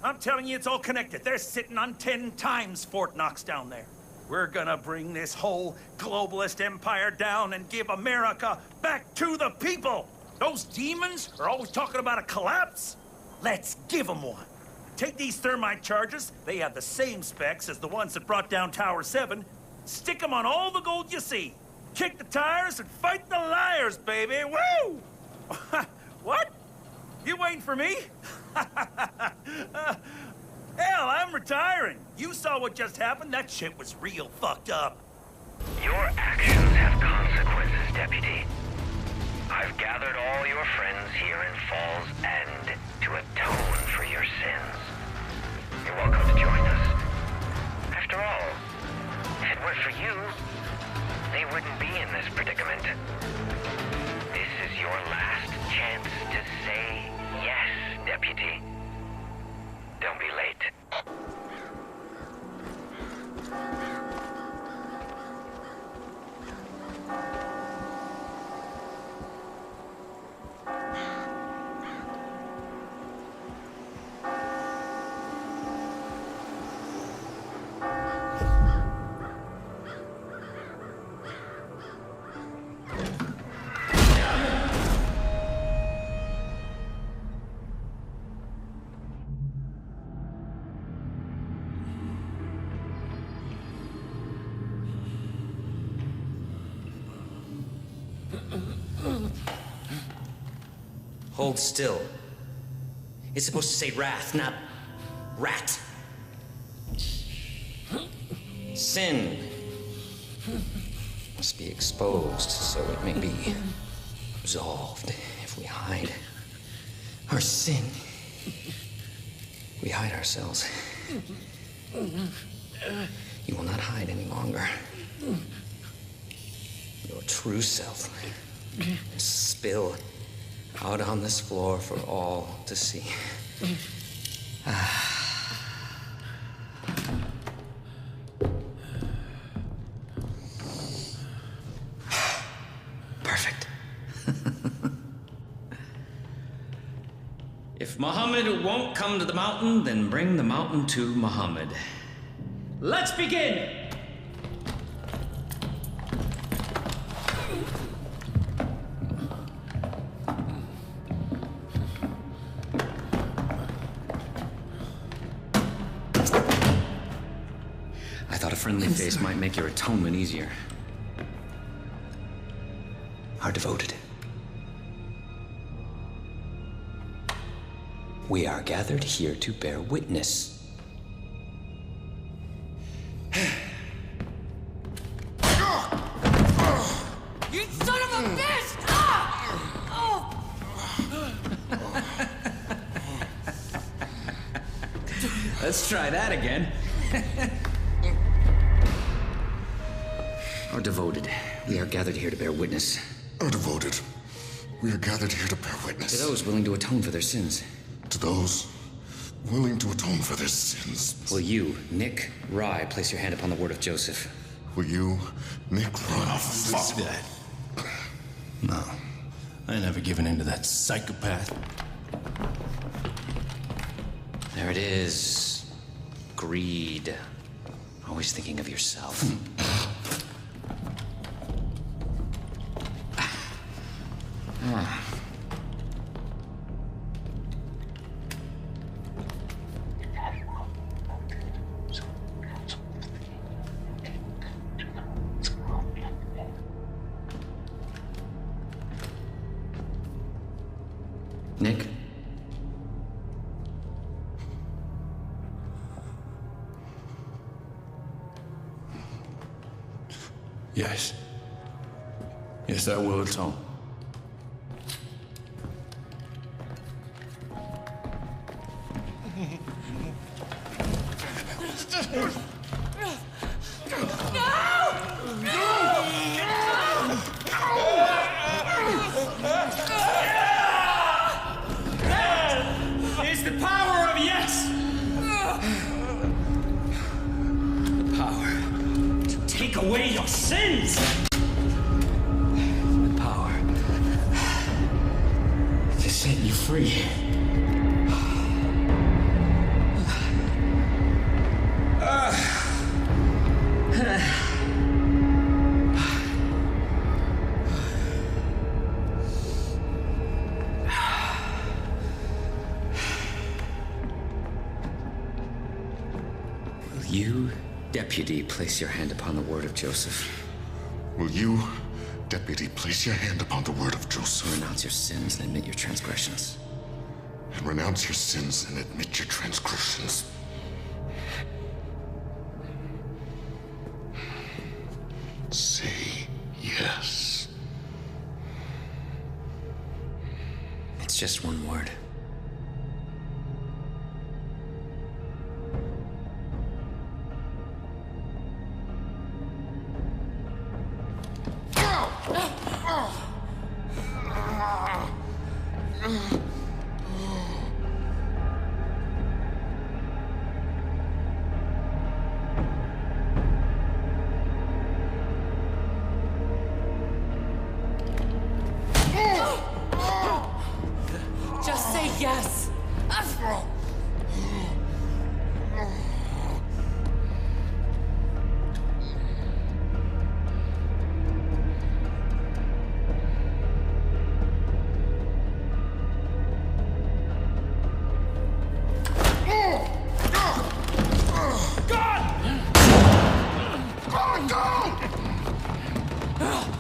I'm telling you, it's all connected. They're sitting on 10 times Fort Knox down there. We're gonna bring this whole globalist empire down and give America back to the people. Those demons are always talking about a collapse. Let's give them one. Take these thermite charges. They have the same specs as the ones that brought down Tower 7. Stick them on all the gold you see. Kick the tires and fight the liars, baby. Woo! What? You waiting for me? Hell, I'm retiring. You saw what just happened. That shit was real fucked up. Your actions have consequences, Deputy. I've gathered all your friends here in Fall's End to atone for your sins. You're welcome to join us. After all, if it weren't for you, they wouldn't be in this predicament. This is your last chance to say yes, Deputy. Don't be late. Hold still. It's supposed to say wrath, not rat. Sin must be exposed so it may be absolved. If we hide our sin, we hide ourselves. You will not hide any longer. Your true self will spill out on this floor for all to see. Perfect. If Muhammad won't come to the mountain, then bring the mountain to Muhammad. Let's begin! I thought a friendly face might make your atonement easier. Our devoted. We are gathered here to bear witness. You son of a bitch! Let's try that again. Our devoted, we are gathered here to bear witness. Our devoted, we are gathered here to bear witness. To those willing to atone for their sins. To those willing to atone for their sins. Will you, Nick Rye, place your hand upon the word of Joseph? Will you, Nick Rye? Oh, fuck that. No, I ain't never given in to that psychopath. There it is. Greed. Always thinking of yourself. Nick? Yes. Yes, I will atone. It's the power of yes! The power to take away your sins! The power to set you free. Will you, Deputy, place your hand upon the word of Joseph? Will you, Deputy, place your hand upon the word of Joseph? Renounce your sins and admit your transgressions. And renounce your sins and admit your transgressions. Say yes. It's just one word. Just say yes!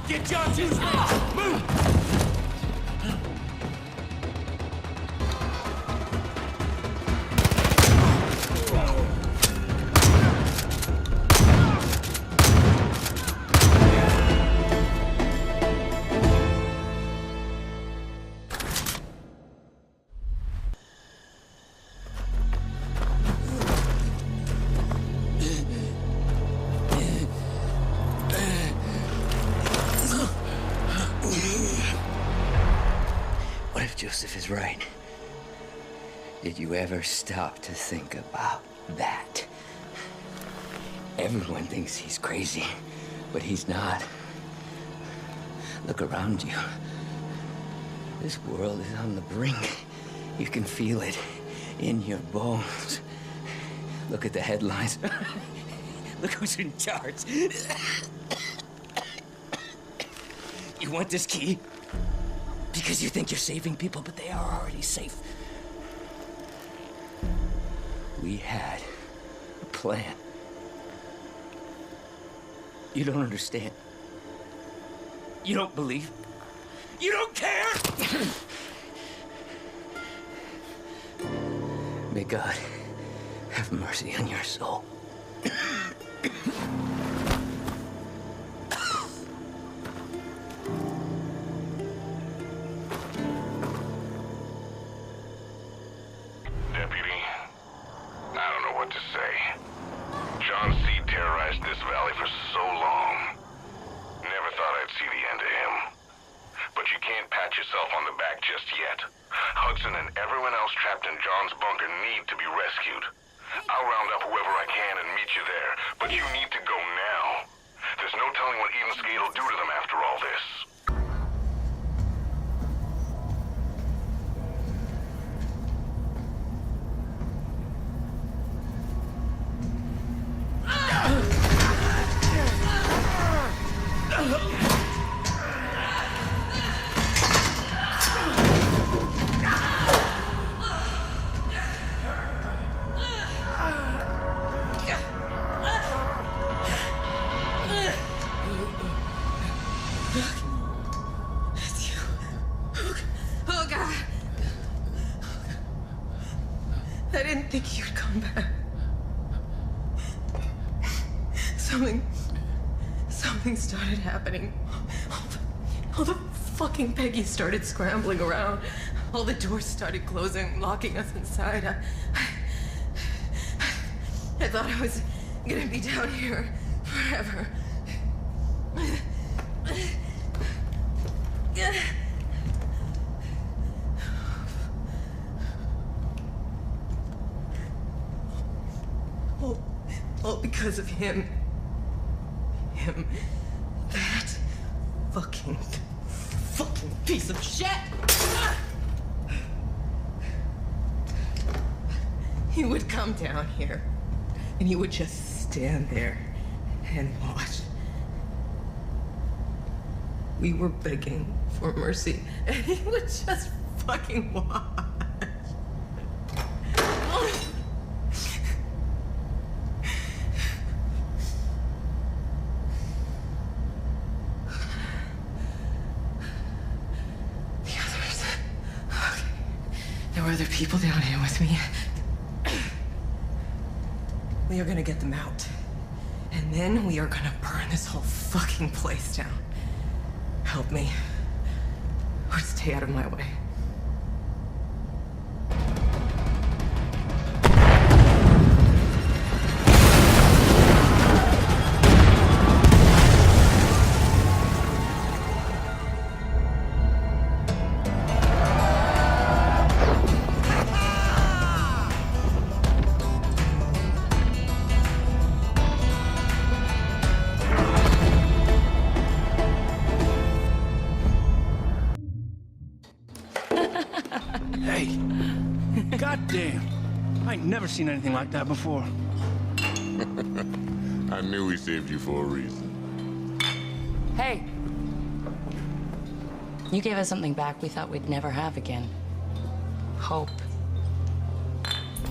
Get John T's Move! if Joseph is right? Did you ever stop to think about that? Everyone thinks he's crazy, but he's not. Look around you. This world is on the brink. You can feel it in your bones. Look at the headlines. Look who's in charge. You want this key? Because you think you're saving people, but they are already safe. We had a plan. You don't understand. You don't believe. You don't care! May God have mercy on your soul. Deputy, I don't know what to say. John Seed terrorized this valley for so long. Never thought I'd see the end of him. But you can't pat yourself on the back just yet. Hudson and everyone else trapped in John's bunker need to be rescued. I'll round up whoever I can and meet you there, but you need to go now. There's no telling what Eden's Gate will do to them after all this. Oh, God. I didn't think you'd come back. Something started happening. All the fucking Peggy started scrambling around. All the doors started closing, locking us inside. I thought I was gonna be down here forever. All because of him. That fucking piece of shit! He would come down here, and he would just stand there and watch. We were begging for mercy, and he would just fucking watch. There were other people down here with me. We are gonna get them out. And then we are gonna burn this whole fucking place down. Help me. Or stay out of my way. Hey, goddamn. I ain't never seen anything like that before. I knew we saved you for a reason. Hey. You gave us something back we thought we'd never have again. Hope.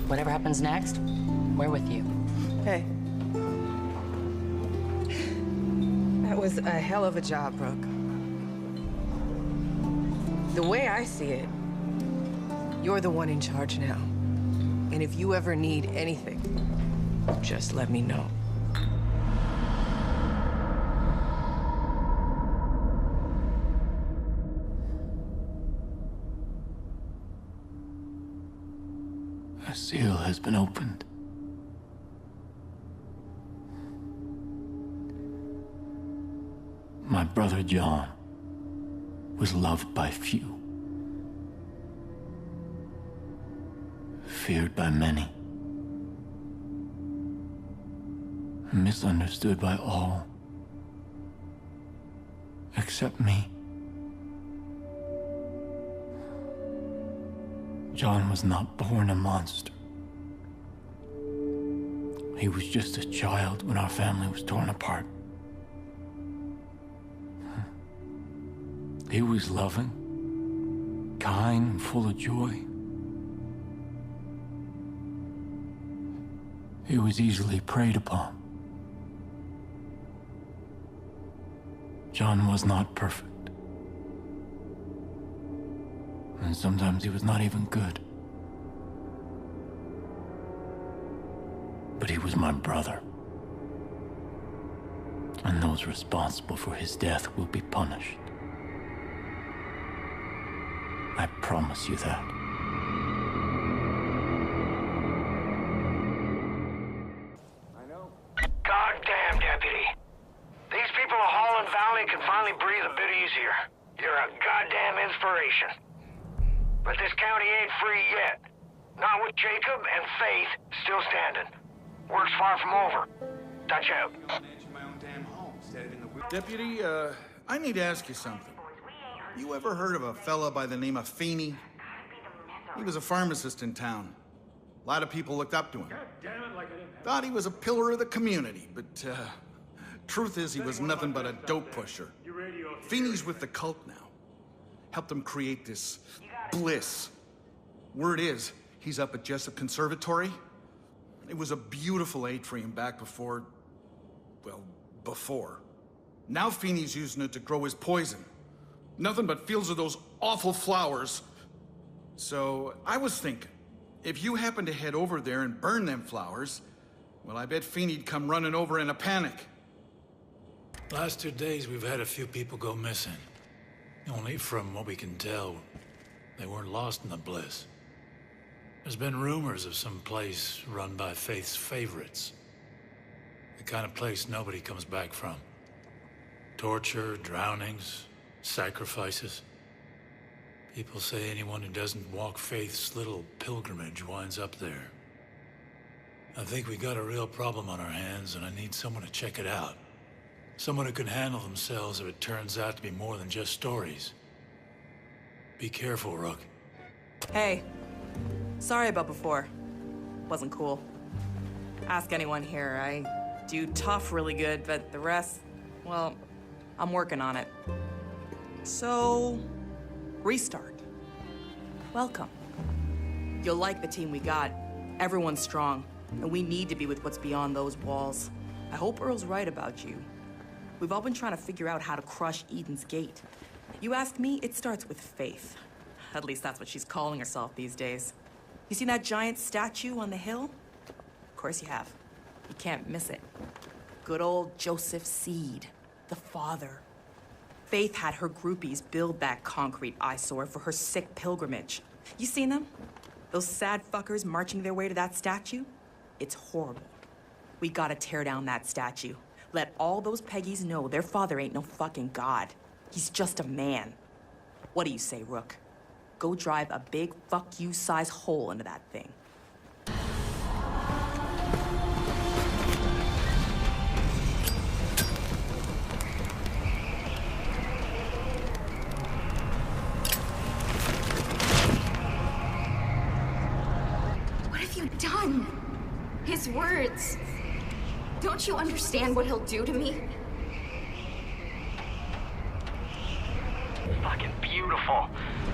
Whatever happens next, we're with you. Hey. That was a hell of a job, Brooke. The way I see it, you're the one in charge now. And if you ever need anything, just let me know. A seal has been opened. My brother John was loved by few. feared by many, misunderstood by all, except me. John was not born a monster. He was just a child when our family was torn apart. He was loving, kind, and full of joy. He was easily preyed upon. John was not perfect. And sometimes he was not even good. But he was my brother. And those responsible for his death will be punished. I promise you that. Goddamn, Deputy. These people of Holland Valley can finally breathe a bit easier. You're a goddamn inspiration. But this county ain't free yet. Not with Jacob and Faith still standing. Work's far from over. Dutch out. Deputy, I need to ask you something. You ever heard of a fella by the name of Feeney? He was a pharmacist in town. A lot of people looked up to him. Thought he was a pillar of the community, but truth is he was nothing but a dope pusher. Feeney's with the cult now. Helped him create this bliss. Word is, he's up at Jessup Conservatory. It was a beautiful atrium back before... well, before. Now Feeney's using it to grow his poison. Nothing but fields of those awful flowers. So, I was thinking, if you happen to head over there and burn them flowers, well, I bet Feeney'd come running over in a panic. Last 2 days, we've had a few people go missing. Only from what we can tell, they weren't lost in the bliss. There's been rumors of some place run by Faith's favorites. The kind of place nobody comes back from. Torture, drownings, sacrifices. People say anyone who doesn't walk Faith's little pilgrimage winds up there. I think we got a real problem on our hands, and I need someone to check it out. Someone who can handle themselves if it turns out to be more than just stories. Be careful, Rook. Hey. Sorry about before. Wasn't cool. Ask anyone here. I do tough really good, but the rest, well, I'm working on it. So, restart. Welcome. You'll like the team we got. Everyone's strong, and we need to be with what's beyond those walls. I hope Earl's right about you. We've all been trying to figure out how to crush Eden's Gate. You ask me, it starts with Faith. At least that's what she's calling herself these days. You seen that giant statue on the hill? Of course you have. You can't miss it. Good old Joseph Seed, the father. Faith had her groupies build that concrete eyesore for her sick pilgrimage. You seen them? Those sad fuckers marching their way to that statue? It's horrible. We gotta tear down that statue. Let all those Peggies know their father ain't no fucking god. He's just a man. What do you say, Rook? Go drive a big fuck you size hole into that thing. What have you done? His words. Don't you understand what he'll do to me? Fucking beautiful.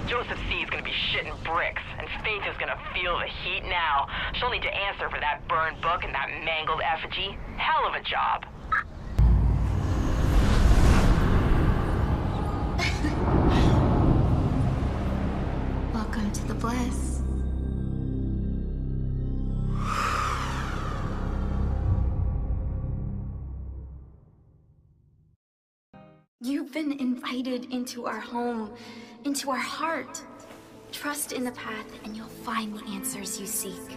Joseph C is gonna be shitting bricks, and Faith is gonna feel the heat now. She'll need to answer for that burned book and that mangled effigy. Hell of a job. Welcome to the bliss. You've been invited into our home, into our heart. Trust in the path and you'll find the answers you seek.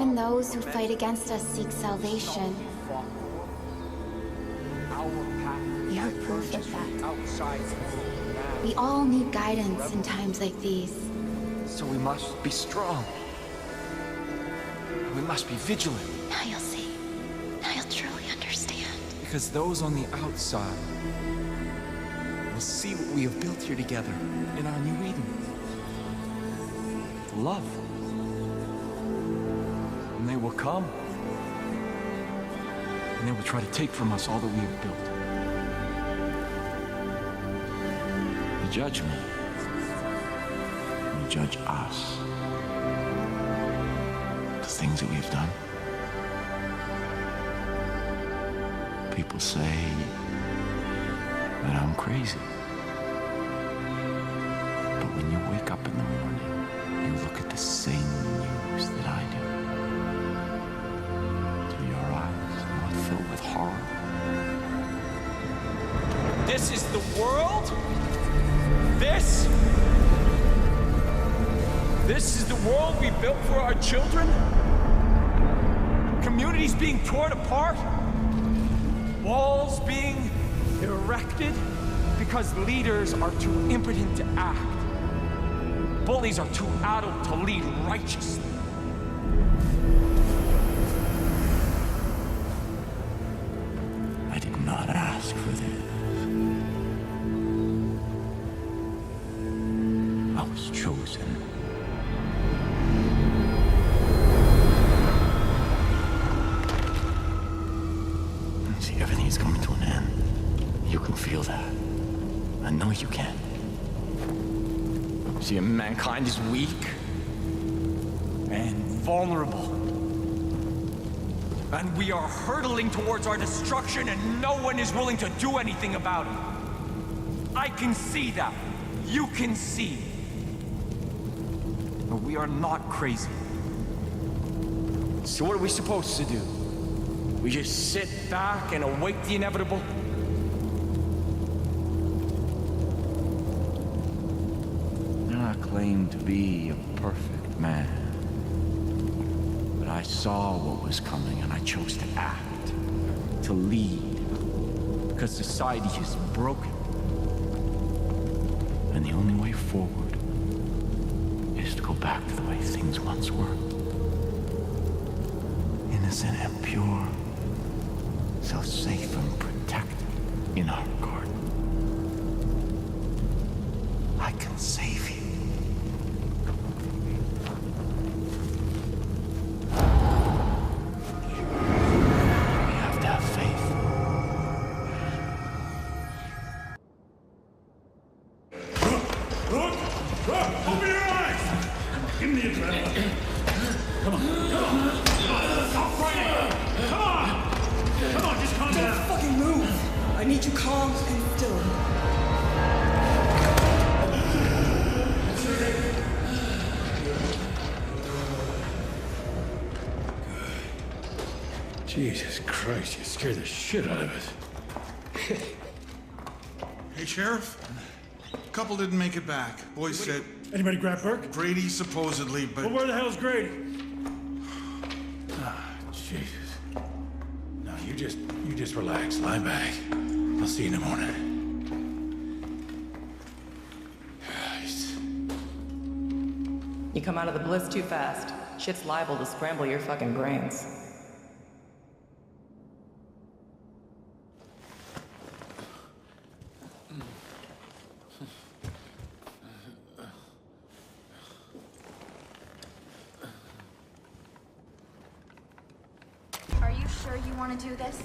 Even those who fight against us seek salvation. You're proof of that. We all need guidance in times like these. So we must be strong. We must be vigilant. Now you'll see. Now you'll truly understand. Because those on the outside will see what we have built here together in our new Eden. Love. And they will come. And they will try to take from us all that we have built. The judgment will judge us. The things that we have done. People say that I'm crazy. But when you wake up in the morning, you look at the same news that I do. Do your eyes not fill with horror? This is the world? This is the world we built for our children? Communities being torn apart? Walls being erected because leaders are too impotent to act. Bullies are too adult to lead righteously. I did not ask for this. I was chosen. See, everything is coming to an end. You can feel that. I know you can. See, mankind is weak and vulnerable. And we are hurtling towards our destruction and no one is willing to do anything about it. I can see that. You can see. But we are not crazy. So what are we supposed to do? We just sit back and await the inevitable? I claim to be a perfect man. But I saw what was coming and I chose to act, to lead. Because society is broken. And the only way forward is to go back to the way things once were. Innocent and pure. So safe and protected in our garden. I can save you. We have to have faith. Look! Open your eyes! Give me the adrenaline. Come on, come on! Stop fighting! Come on! Come on, just calm down! Don't fucking move! I need you calm and still. Jesus Christ, you scared the shit out of us. Hey, Sheriff. Couple didn't make it back. Boys said... Anybody grab Burke? Grady, supposedly, but... Well, where the hell's Grady? Ah, Jesus. No, you just relax. Lie back. I'll see you in the morning. Christ. You come out of the bliss too fast. Shit's liable to scramble your fucking brains. Are you sure you want to do this?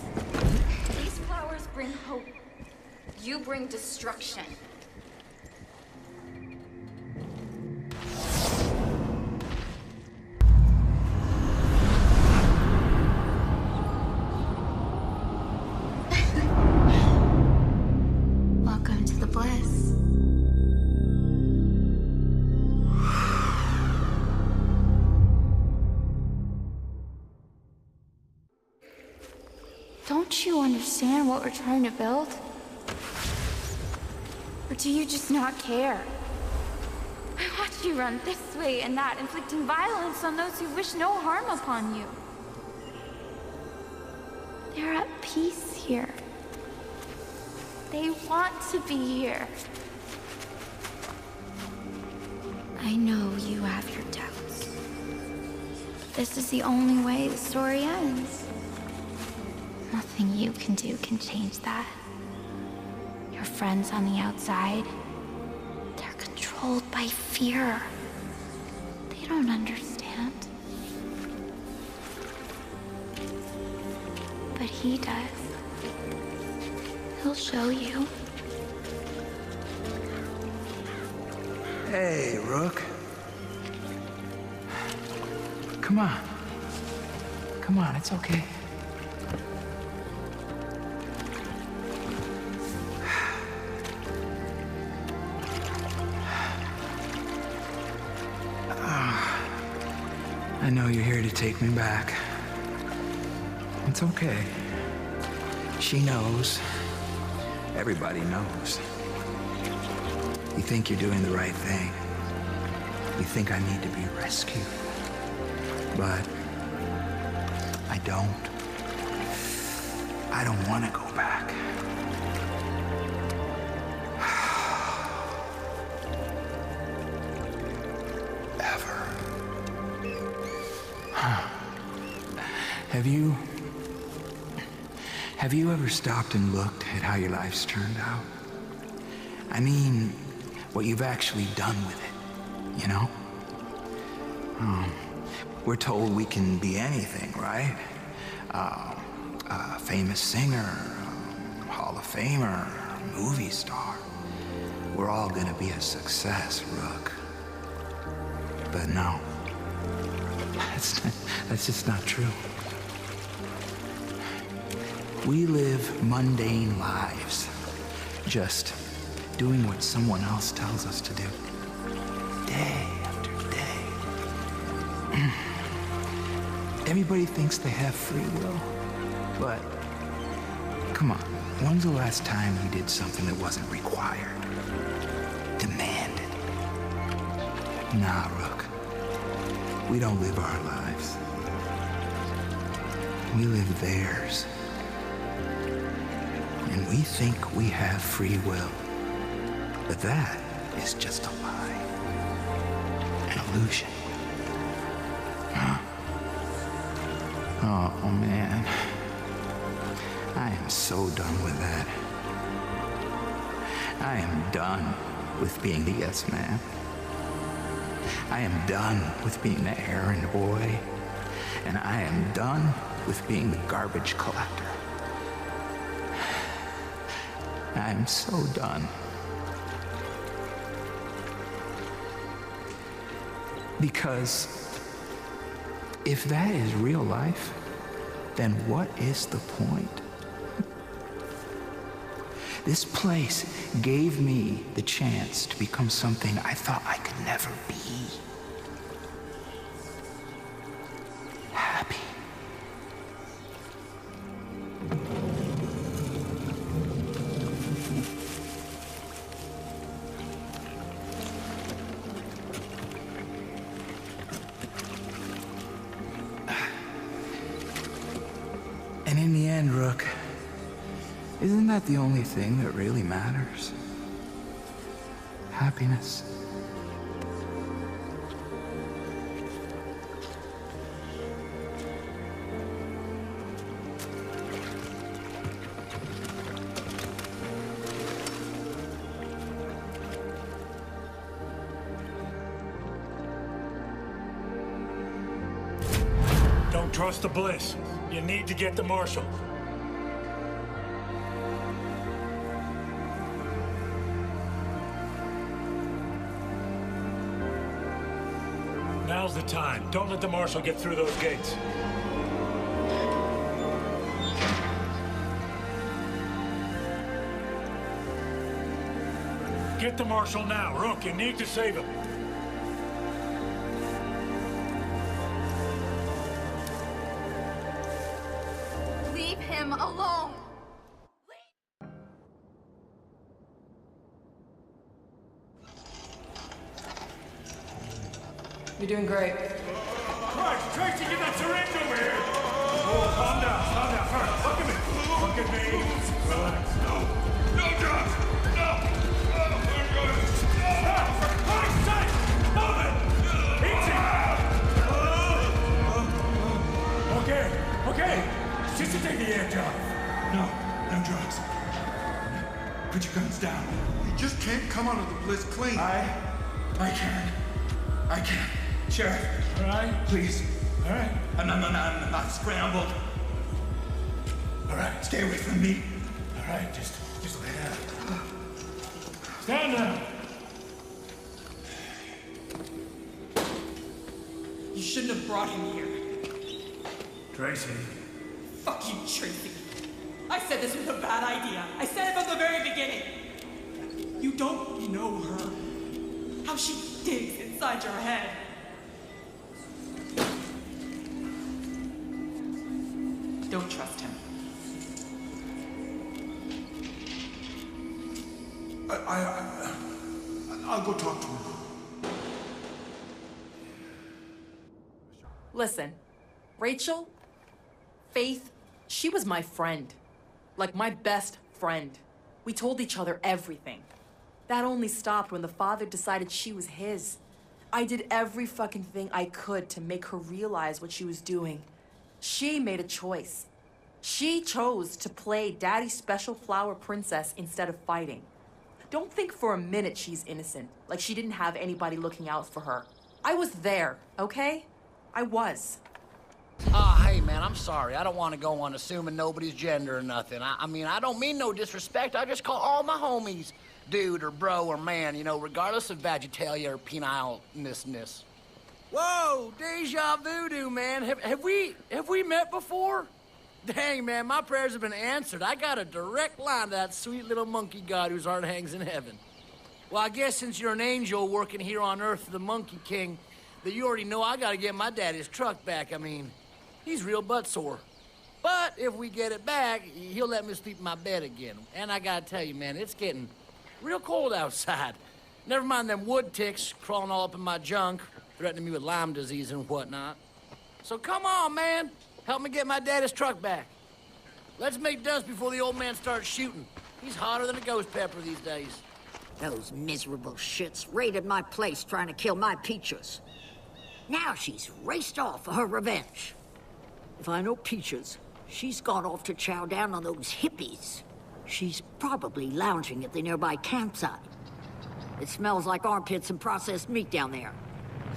These flowers bring hope. You bring destruction. Welcome to the bliss. Don't you understand what we're trying to build? Or do you just not care? I watch you run this way and that, inflicting violence on those who wish no harm upon you. They're at peace here. They want to be here. I know you have your doubts. This is the only way the story ends. Nothing you can do can change that. Your friends on the outside, they're controlled by fear. They don't understand. But he does. He'll show you. Hey, Rook. Come on. Come on, it's okay. I know you're here to take me back. It's okay. She knows. Everybody knows. You think you're doing the right thing. You think I need to be rescued. But I don't. I don't want to go back. Ever. Have you ever stopped and looked at how your life's turned out? I mean, what you've actually done with it, you know? We're told we can be anything, right? A famous singer, Hall of Famer, movie star. We're all gonna be a success, Rook. But no, that's just not true. We live mundane lives, just doing what someone else tells us to do, day after day. Everybody thinks they have free will, but come on, when's the last time you did something that wasn't required, demanded? Nah, Rook, we don't live our lives. We live theirs. And we think we have free will. But that is just a lie. An illusion. Huh? Oh, man. I am so done with that. I am done with being the yes man. I am done with being the errand boy. And I am done with being the garbage collector. I'm so done. Because if that is real life, then what is the point? This place gave me the chance to become something I thought I could never be. Happy. And in the end, Rook, isn't that the only thing that really matters? Happiness. Don't trust the Bliss. You need to get the Marshal. Now's the time. Don't let the Marshal get through those gates. Get the Marshal now. Rook, you need to save him. Leave him alone! You're doing great. Christ, Tracy, get that syringe over here! Oh, calm down. All right, look at me. Relax. No drugs! No! For Christ's sake! Move it! Easy! Okay. Just to take the air job. No drugs. Put your guns down. You just can't come out of the bliss clean. I can. Sheriff, all right? Please. All right? I'm not scrambled. All right, stay away from me. All right, just lay down. Stand down. You shouldn't have brought him here. Tracy. Fuck you, Tracy. I said this was a bad idea. I said it from the very beginning. You don't know her. How she digs inside your head. Don't trust him. I'll go talk to her. Listen, Rachel, Faith, she was my friend. Like my best friend. We told each other everything. That only stopped when the father decided she was his. I did every fucking thing I could to make her realize what she was doing. She made a choice. She chose to play Daddy's special flower princess instead of fighting. Don't think for a minute she's innocent, like she didn't have anybody looking out for her. I was there, okay? I was. Hey, man, I'm sorry. I don't want to go on assuming nobody's gender or nothing. I mean, I don't mean no disrespect. I just call all my homies dude or bro or man, you know, regardless of vegetalia or penile-ness. Whoa, deja voodoo, man. Have we met before? Dang, man, my prayers have been answered. I got a direct line to that sweet little monkey god whose heart hangs in heaven. Well, I guess since you're an angel working here on Earth for the Monkey King, that you already know I gotta get my daddy's truck back. I mean, he's real butt sore. But if we get it back, he'll let me sleep in my bed again. And I gotta tell you, man, it's getting real cold outside. Never mind them wood ticks crawling all up in my junk, threatening me with Lyme disease and whatnot. So come on, man. Help me get my daddy's truck back. Let's make dust before the old man starts shooting. He's hotter than a ghost pepper these days. Those miserable shits raided my place trying to kill my Peaches. Now she's raced off for her revenge. If I know Peaches, she's gone off to chow down on those hippies. She's probably lounging at the nearby campsite. It smells like armpits and processed meat down there.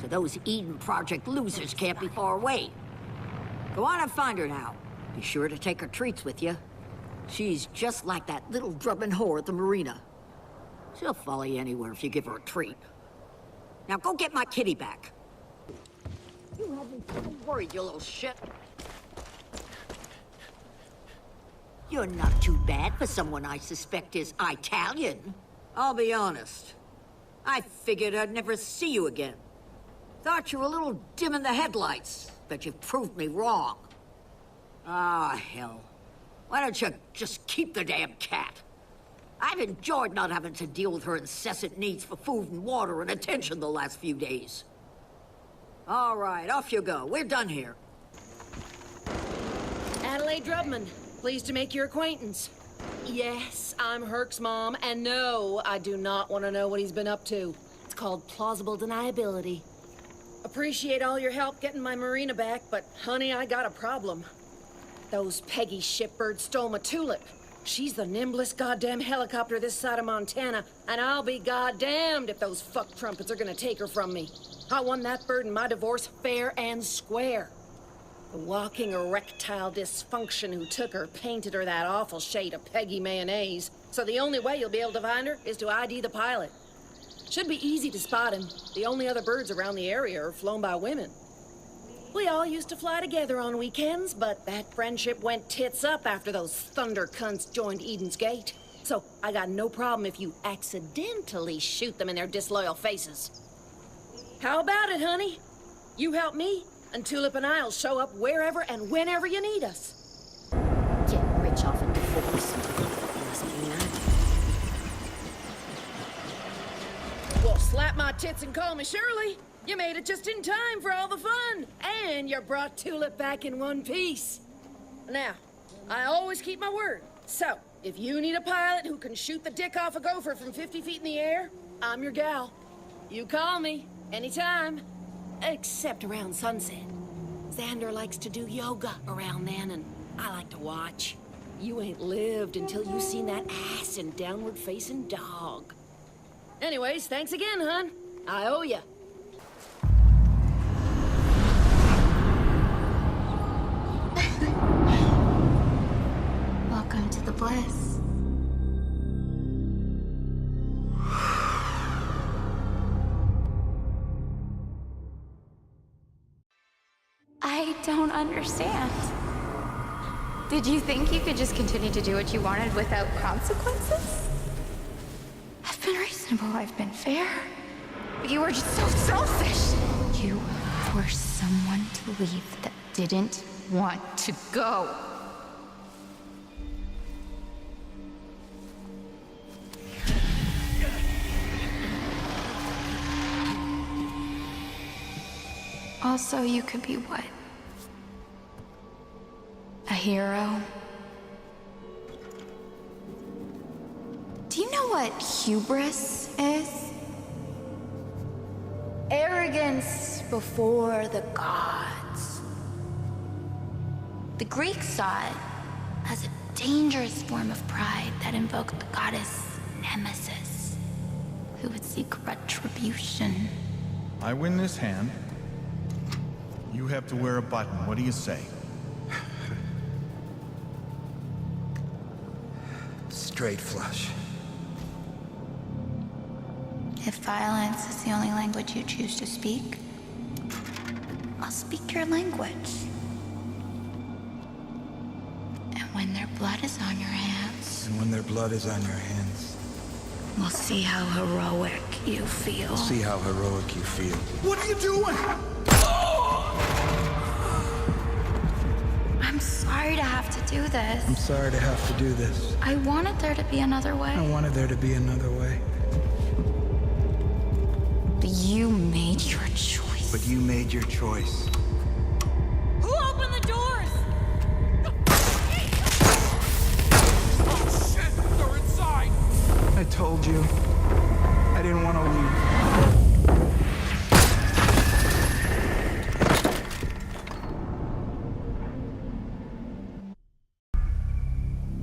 So those Eden Project losers can't be far away. Go on and find her now. Be sure to take her treats with you. She's just like that little drubbing whore at the marina. She'll follow you anywhere if you give her a treat. Now go get my kitty back. You have me so worried, you little shit. You're not too bad for someone I suspect is Italian. I'll be honest. I figured I'd never see you again. Thought you were a little dim in the headlights, but you've proved me wrong. Ah, hell. Why don't you just keep the damn cat? I've enjoyed not having to deal with her incessant needs for food and water and attention the last few days. All right, off you go. We're done here. Adelaide Drubman, pleased to make your acquaintance. Yes, I'm Herc's mom, and no, I do not want to know what he's been up to. It's called plausible deniability. Appreciate all your help getting my marina back, but honey, I got a problem. Those Peggy shipbirds stole my Tulip. She's the nimblest goddamn helicopter this side of Montana, and I'll be goddamned if those fuck trumpets are gonna take her from me. I won that bird in my divorce fair and square. The walking erectile dysfunction who took her painted her that awful shade of Peggy mayonnaise, so the only way you'll be able to find her is to ID the pilot. Should be easy to spot him. The only other birds around the area are flown by women. We all used to fly together on weekends, but that friendship went tits up after those thunder cunts joined Eden's Gate. So I got no problem if you accidentally shoot them in their disloyal faces. How about it, honey? You help me, and Tulip and I'll show up wherever and whenever you need us. Get rich off in divorce. Must be nice. Well, slap my tits and call me Shirley. You made it just in time for all the fun. And you brought Tulip back in one piece. Now, I always keep my word. So, if you need a pilot who can shoot the dick off a gopher from 50 feet in the air, I'm your gal. You call me, anytime. Except around sunset. Xander likes to do yoga around then, and I like to watch. You ain't lived until you seen that ass and downward-facing dog. Anyways, thanks again, hon. I owe ya. Welcome to the bliss. I don't understand. Did you think you could just continue to do what you wanted without consequences? I've been reasonable, I've been fair. But you were just so selfish. You were someone to leave that didn't want to go. Also, you could be what? A hero? Do you know what hubris is? Arrogance before the gods. The Greeks saw it as a dangerous form of pride that invoked the goddess Nemesis, who would seek retribution. I win this hand. You have to wear a button. What do you say? Straight flush. If violence is the only language you choose to speak, I'll speak your language. And when their blood is on your hands... And when their blood is on your hands... We'll see how heroic you feel. We'll see how heroic you feel. What are you doing? I'm sorry to have to do this. I'm sorry to have to do this. I wanted there to be another way. I wanted there to be another way. But you made your choice. But you made your choice. Who opened the doors? Oh shit! They're inside! I told you. I didn't want to leave.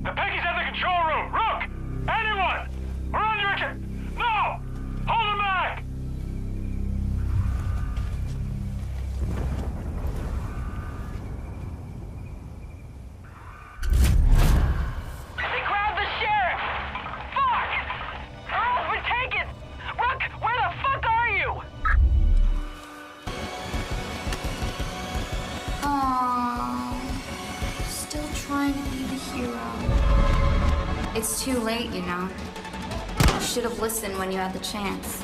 The Peggy's at the control room! Rook! Anyone! We're under attack! No! Hold him back! They grabbed the sheriff! Fuck! Earl's been taken! Rook, where the fuck are you? Aww. Still trying to be the hero. It's too late, you know. You should have listened when you had the chance.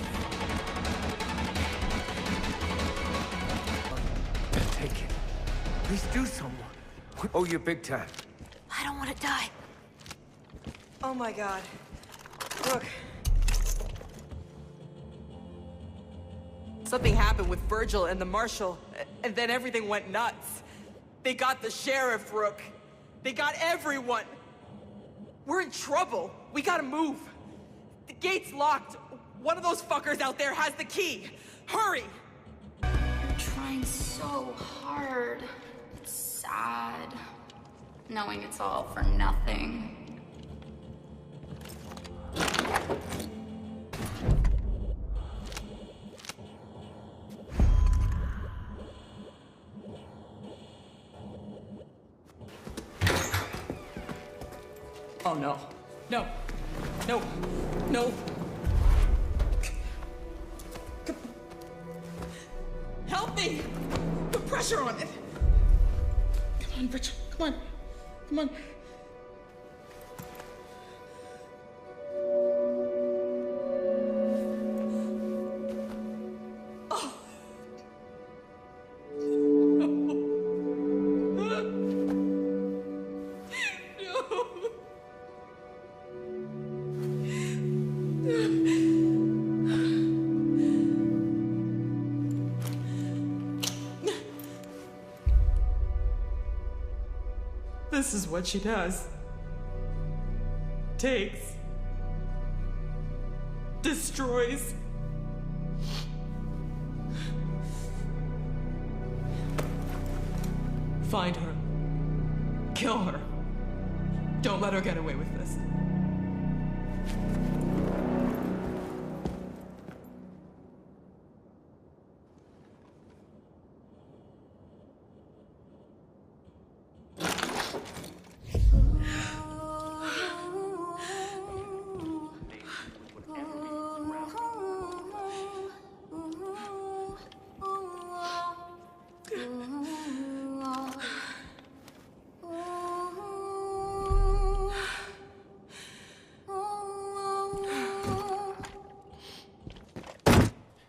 Take it. Please do someone. Oh, you're big time. I don't want to die. Oh my god. Look. Something happened with Virgil and the marshal, and then everything went nuts. They got the sheriff, Rook. They got everyone. We're in trouble. We gotta move. The gate's locked. One of those fuckers out there has the key. Hurry! You're trying so hard. It's sad. Knowing it's all for nothing. Oh no. No. No. No. Help me! Put pressure on it! Come on, Virgil. Come on. Come on. Oh. This is what she does. Takes. Destroys. Find her. Kill her. Don't let her get away with this.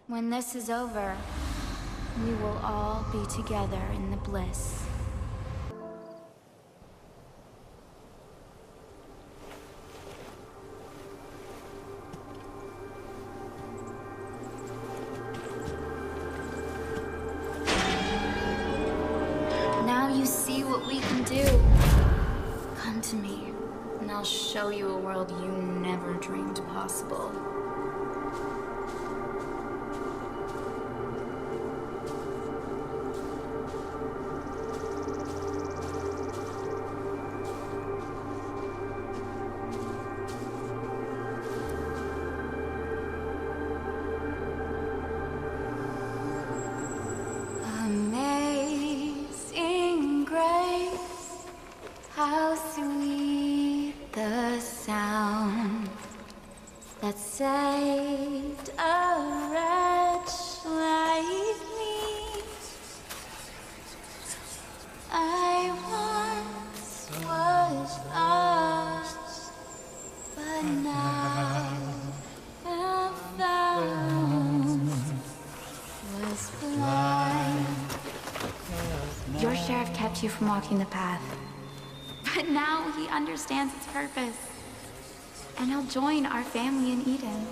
When this is over, we will all be together in the bliss. Now you see what we can do. Come to me, and I'll show you a world you never dreamed possible. Amazing grace, how sweet the sound that saved a wretch like me. I once was lost, but now am found. Was blind. Your sheriff kept you from walking the path, but now he understands its purpose, and he'll join our family in Eden.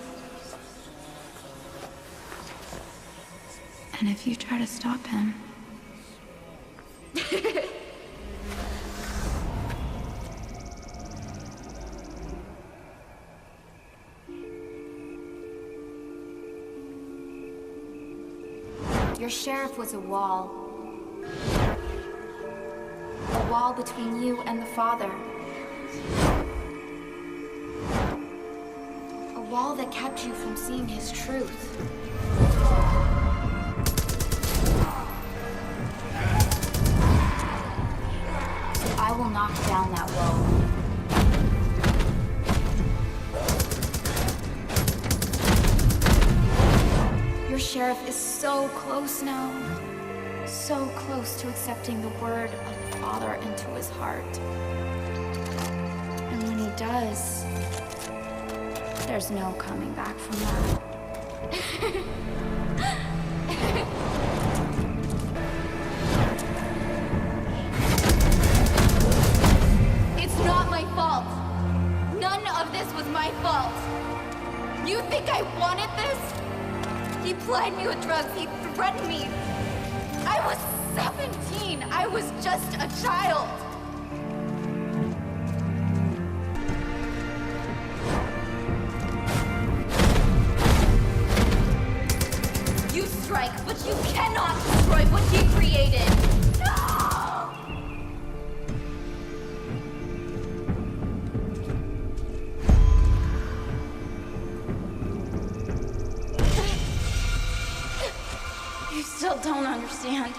And if you try to stop him, your sheriff was a wall. A wall between you and the Father. A wall that kept you from seeing his truth. I will knock down that wall. Your sheriff is so close now. So close to accepting the word of the Father into his heart. And when he does, there's no coming back from that. It's not my fault. None of this was my fault. You think I wanted this? He plied me with drugs. He threatened me. I was 17. I was just a child. You strike, but you cannot destroy what he created. No! You still don't understand.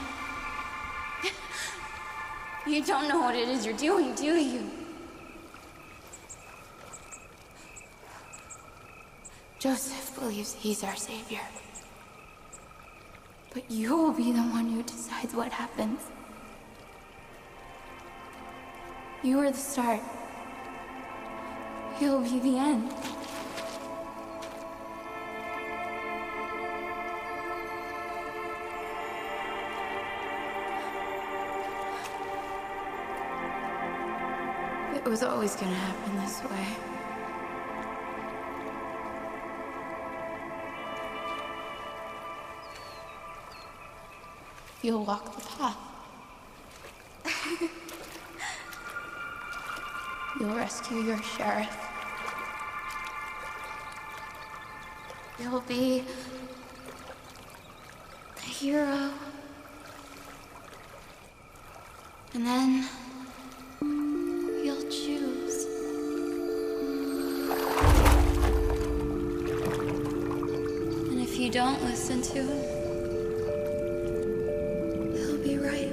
You don't know what it is you're doing, do you? Joseph believes he's our savior. But you will be the one who decides what happens. You are the start. You'll be the end. It was always gonna happen this way. You'll walk the path. You'll rescue your sheriff. You'll be the hero. And then you'll choose. And if you don't listen to him, he'll be right.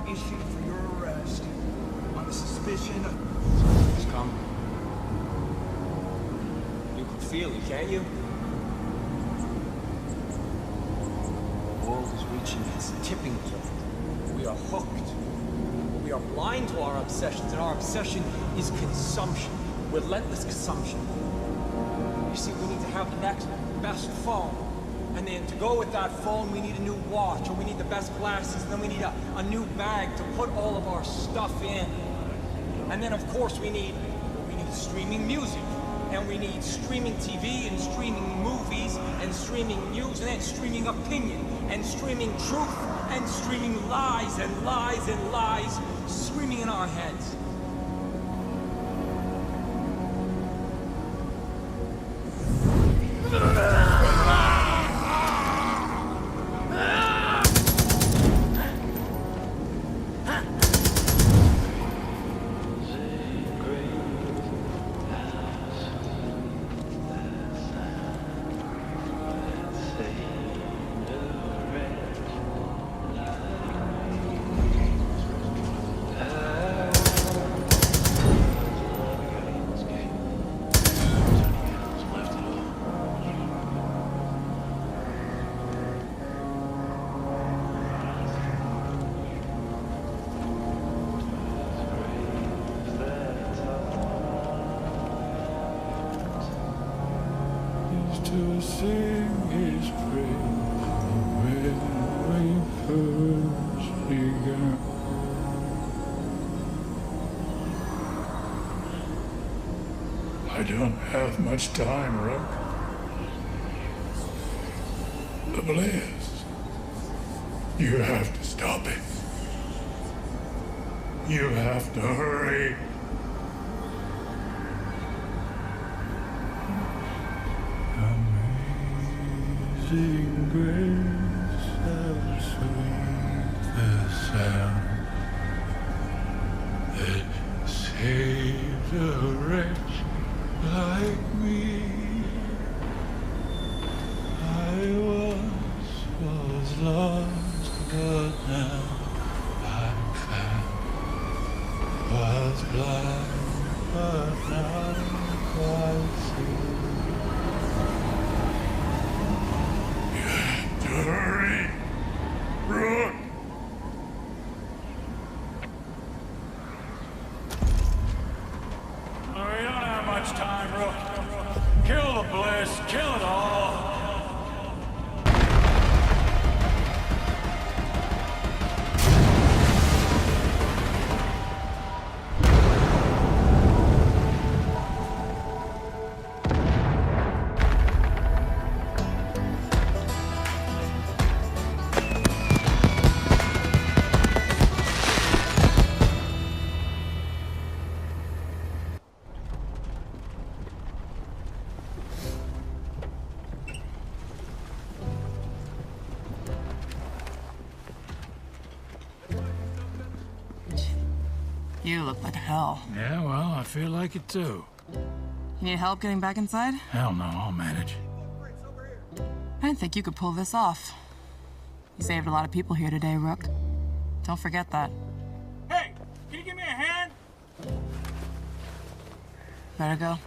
Issued for your arrest on the suspicion of... It's coming. You can feel it, can't you? The world is reaching its tipping point. We are hooked. We are blind to our obsessions, and our obsession is consumption. Relentless consumption. You see, we need to have the next best phone. And then to go with that phone, we need a new watch, or we need the best glasses, and then we need a new bag to put all of our stuff in. And then, of course, we need streaming music, and we need streaming TV, and streaming movies, and streaming news, and then streaming opinion, and streaming truth, and streaming lies, and lies, and lies, screaming in our heads. To sing his praise when we first began. I don't have much time, Rook. The bliss. You have to stop it. You have to hurry. Amazing grace, how sweet the sound that saved a wretch like me. I once was lost, but now I'm found. Was blind, but now I see. Hurry! Run! We don't have much time, Rook. Kill the bliss, kill it all. You look like hell. Yeah, well, I feel like it too. You need help getting back inside? Hell no, I'll manage. I didn't think you could pull this off. You saved a lot of people here today, Rook. Don't forget that. Hey, can you give me a hand? Better go.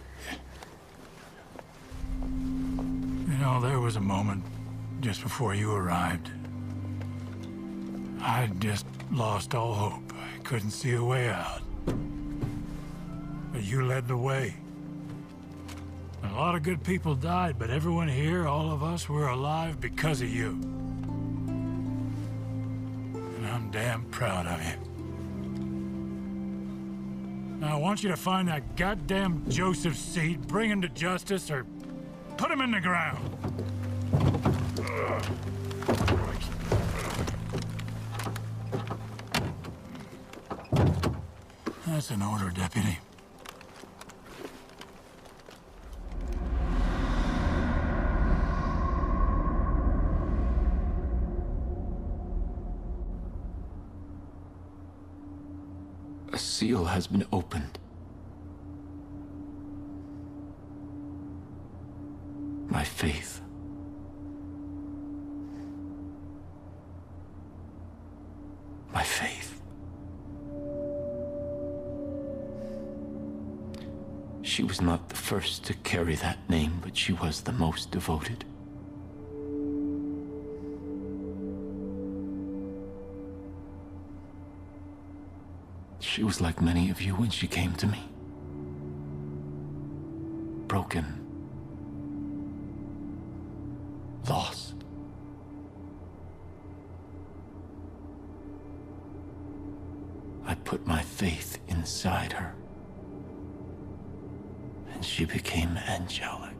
You know, there was a moment just before you arrived. I just lost all hope. I couldn't see a way out. But you led the way. A lot of good people died, but everyone here, all of us, we're alive because of you. And I'm damn proud of you. Now, I want you to find that goddamn Joseph Seed, bring him to justice, or put him in the ground. That's an order, Deputy. A seal has been opened. My faith. My faith. She was not the first to carry that name, but she was the most devoted. She was like many of you when she came to me. Broken. Lost. I put my faith inside her. And she became angelic.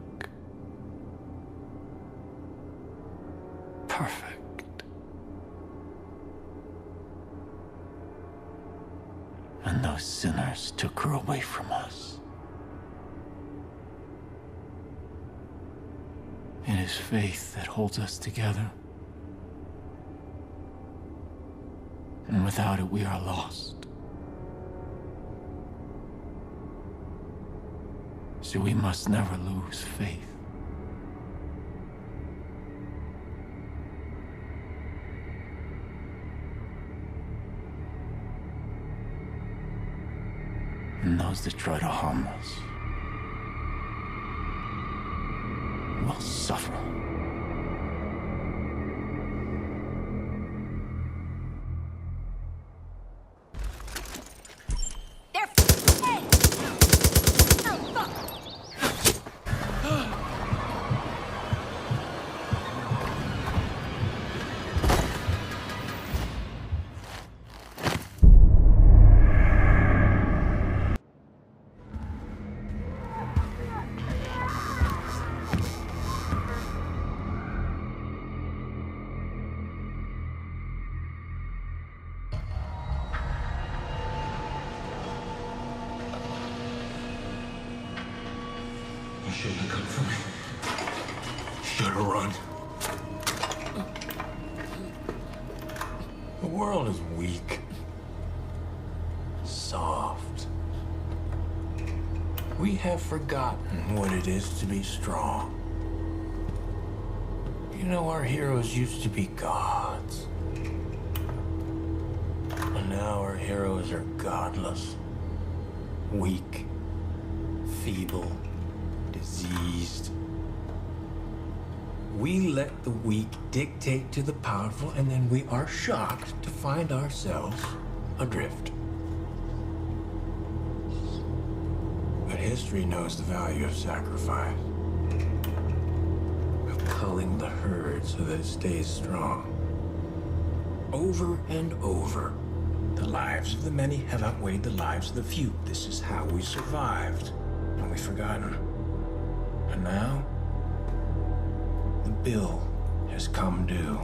Perfect. And those sinners took her away from us. It is faith that holds us together. And without it, we are lost. So we must never lose faith. And those that try to harm us will suffer. You shouldn't have come for me. Should have run. The world is weak. Soft. We have forgotten what it is to be strong. You know, our heroes used to be gods. And now our heroes are godless. Weak. Feeble. Diseased. We let the weak dictate to the powerful, and then we are shocked to find ourselves adrift. But history knows the value of sacrifice. Of culling the herd so that it stays strong. Over and over, the lives of the many have outweighed the lives of the few. This is how we survived, and we've forgotten. And now, the bill has come due.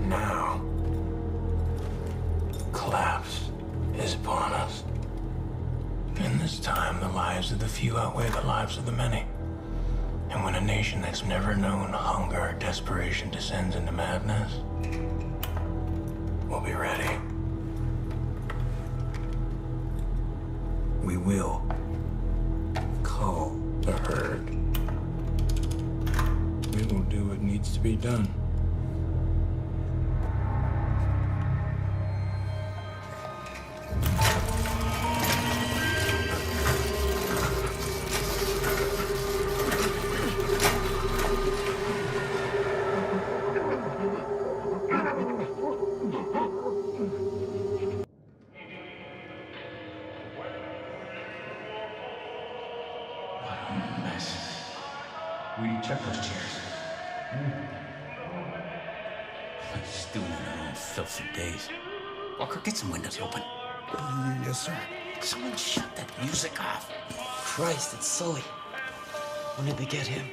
Now, collapse is upon us. And this time, the lives of the few outweigh the lives of the many. And when a nation that's never known hunger or desperation descends into madness, we'll be ready. We will call the herd. We will do what needs to be done. We need to check those chairs. Just doing in their own filthy days. Walker, get some windows open. Yes, sir. Someone shut that music off. Christ, it's Sully. When did they get him?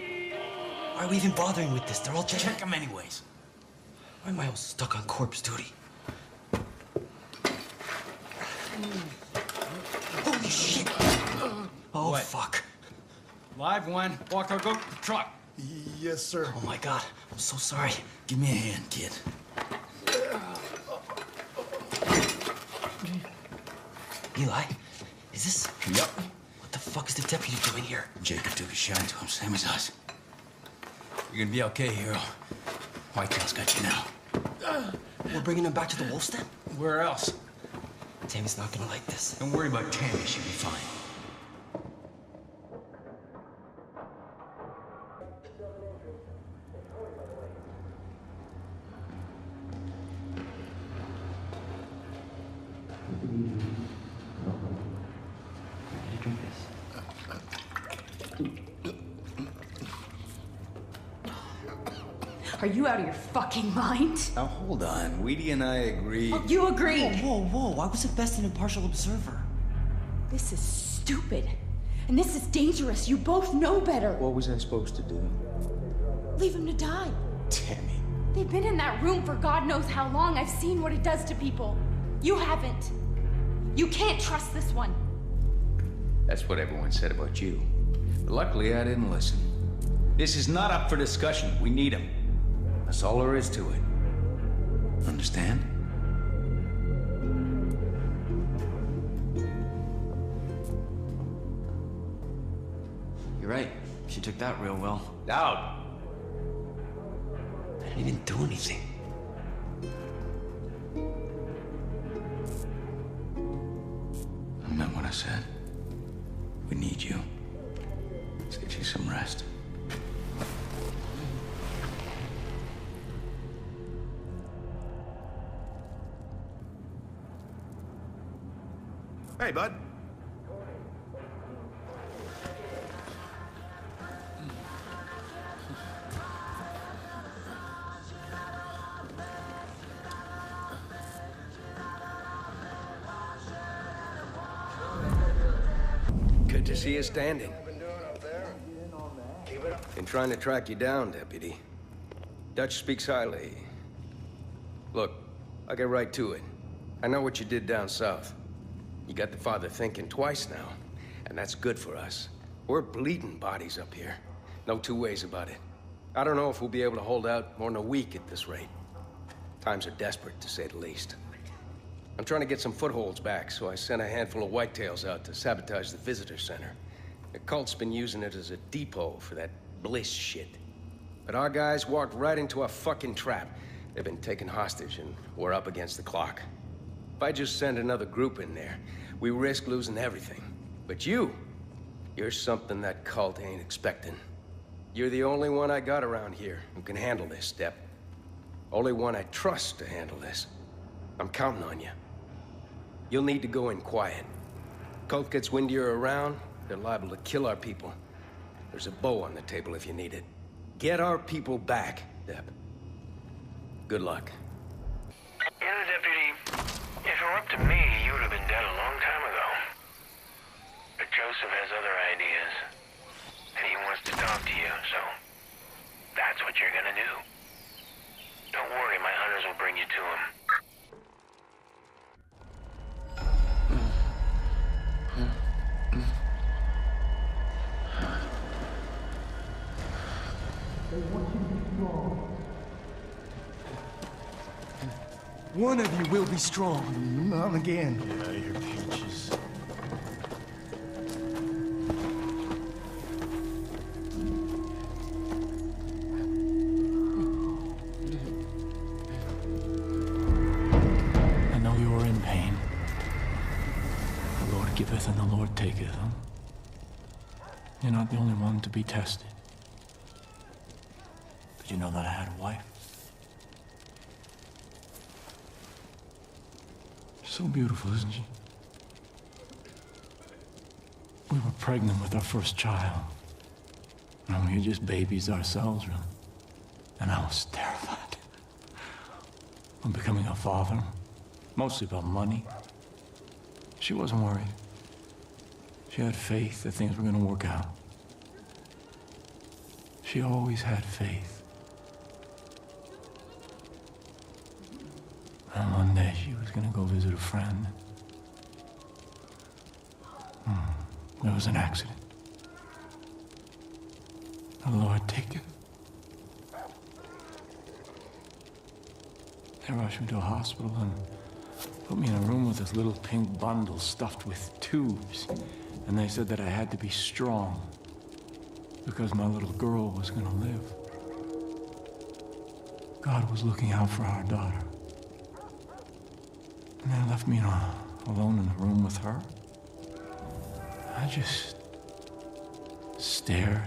Why are we even bothering with this? They're all dead. Check them anyways. Why am I all stuck on corpse duty? Holy shit! Oh, What? fuck. Live one. Walker, go to the truck. Yes, sir. Oh my god, I'm so sorry. Give me a hand, kid. Eli, is this... Yep. What the fuck is the deputy doing here? Jacob took a shot to him, same as us. You're gonna be okay, hero. Whitetail's got you now. We're bringing him back to the wolf's den? Where else? Tammy's not gonna like this. Don't worry about Tammy, she'll be fine. Drink this. Are you out of your fucking mind? Now hold on, Weedy and I agreed. Oh, you agreed! Whoa, whoa, whoa. I was at best an impartial observer. This is stupid. And this is dangerous. You both know better. What was I supposed to do? Leave him to die. Tammy. They've been in that room for God knows how long. I've seen what it does to people. You haven't. You can't trust this one. That's what everyone said about you. But luckily, I didn't listen. This is not up for discussion. We need him. That's all there is to it. Understand? You're right. She took that real well. Out. I didn't even do anything. I meant what I said. We need you. Let's get you some rest. Hey, bud. Good to see you standing. Been trying to track you down, Deputy. Dutch speaks highly. Look, I'll get right to it. I know what you did down south. You got the father thinking twice now, and that's good for us. We're bleeding bodies up here. No two ways about it. I don't know if we'll be able to hold out more than a week at this rate. Times are desperate, to say the least. I'm trying to get some footholds back, so I sent a handful of whitetails out to sabotage the visitor center. The cult's been using it as a depot for that bliss shit. But our guys walked right into a fucking trap. They've been taken hostage, and we're up against the clock. If I just send another group in there, we risk losing everything. But you're something that cult ain't expecting. You're the only one I got around here who can handle this, Step. Only one I trust to handle this. I'm counting on you. You'll need to go in quiet. Cult gets wind you're around, they're liable to kill our people. There's a bow on the table if you need it. Get our people back, Deb. Good luck. You know, Deputy, if it were up to me, you would have been dead a long time ago. But Joseph has other ideas. And he wants to talk to you, so that's what you're gonna do. Don't worry, my hunters will bring you to him. One of you will be strong. Not again. Get out of here, Peaches. and the Lord taketh, huh? You're not the only one to be tested. Did you know that I had a wife? So beautiful, isn't she? We were pregnant with our first child. And we were just babies ourselves, really. And I was terrified. I'm becoming a father, mostly about money. She wasn't worried. She had faith that things were gonna work out. She always had faith. And one day she was gonna go visit a friend. There was an accident. The Lord take it. They rushed me to a hospital and put me in a room with this little pink bundle stuffed with tubes. And they said that I had to be strong because my little girl was gonna live. God was looking out for our daughter. And they left me alone in the room with her. I just stared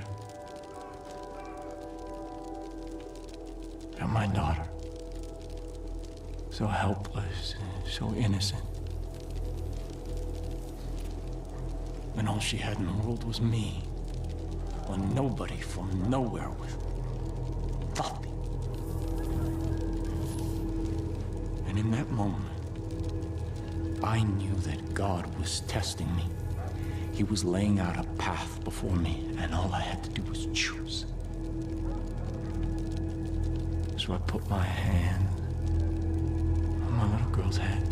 at my daughter. So helpless, so innocent. And all she had in the world was me. When nobody from nowhere was nothing. And in that moment, I knew that God was testing me. He was laying out a path before me, and all I had to do was choose. So I put my hand on my little girl's head,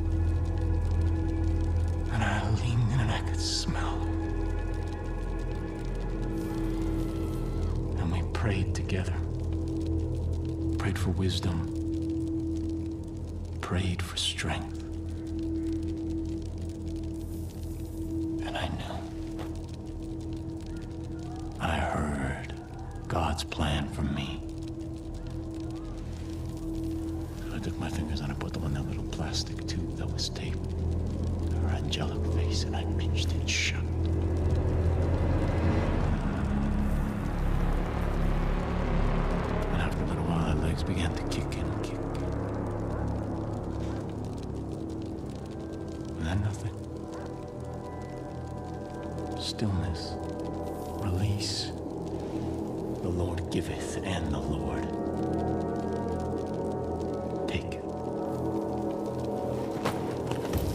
and I leaned in and I could smell her. And we prayed together. Prayed for wisdom. Prayed for strength. And I knew. I heard God's plan for me. So I took my fingers and I put them on that little plastic tube that was taped to her angelic face, and I pinched it shut. And after a little while, her legs began to kick and kick. And then nothing. Stillness. Release. The Lord giveth, and the Lord taketh.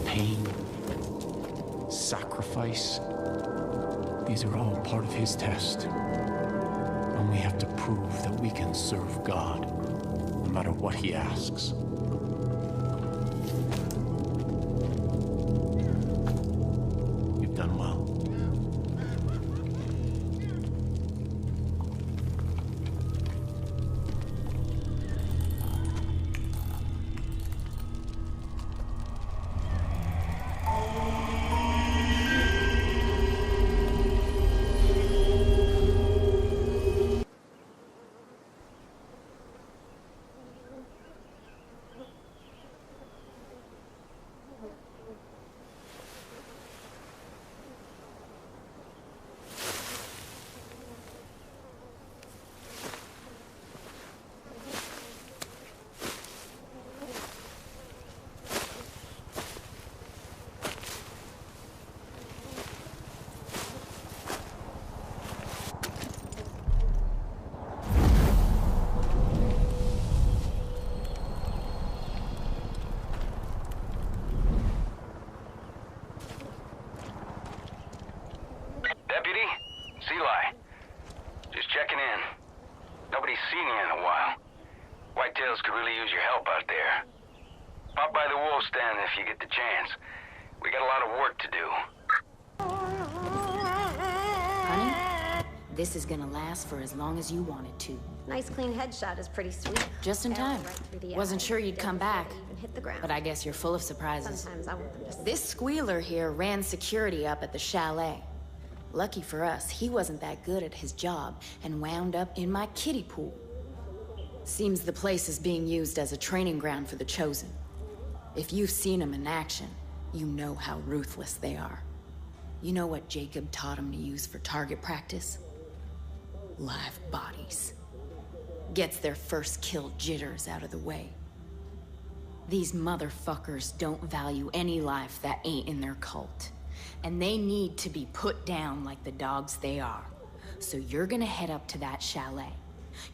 Pain, sacrifice, these are all part of His test. And we have to prove that we can serve God, no matter what He asks. You've done well. This is gonna last for as long as you want it to. Nice clean headshot is pretty sweet. Just in time. Wasn't sure you'd come back, hit the ground. but I guess you're full of surprises. Sometimes I want them to... This squealer here ran security up at the chalet. Lucky for us, he wasn't that good at his job and wound up in my kiddie pool. Seems the place is being used as a training ground for the Chosen. If you've seen them in action, you know how ruthless they are. You know what Jacob taught him to use for target practice? Live bodies. Gets their first kill jitters out of the way. These motherfuckers don't value any life that ain't in their cult. And they need to be put down like the dogs they are. So you're gonna head up to that chalet.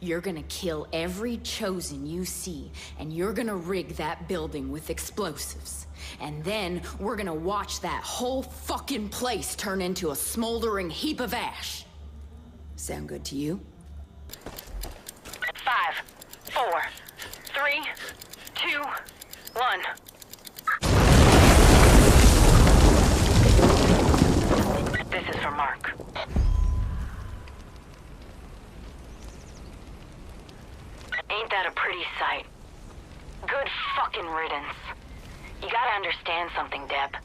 You're gonna kill every chosen you see, and you're gonna rig that building with explosives. And then we're gonna watch that whole fucking place turn into a smoldering heap of ash. Sound good to you? 5, 4, 3, 2, 1. This is for Mark. Ain't that a pretty sight? Good fucking riddance. You gotta understand something, Deb.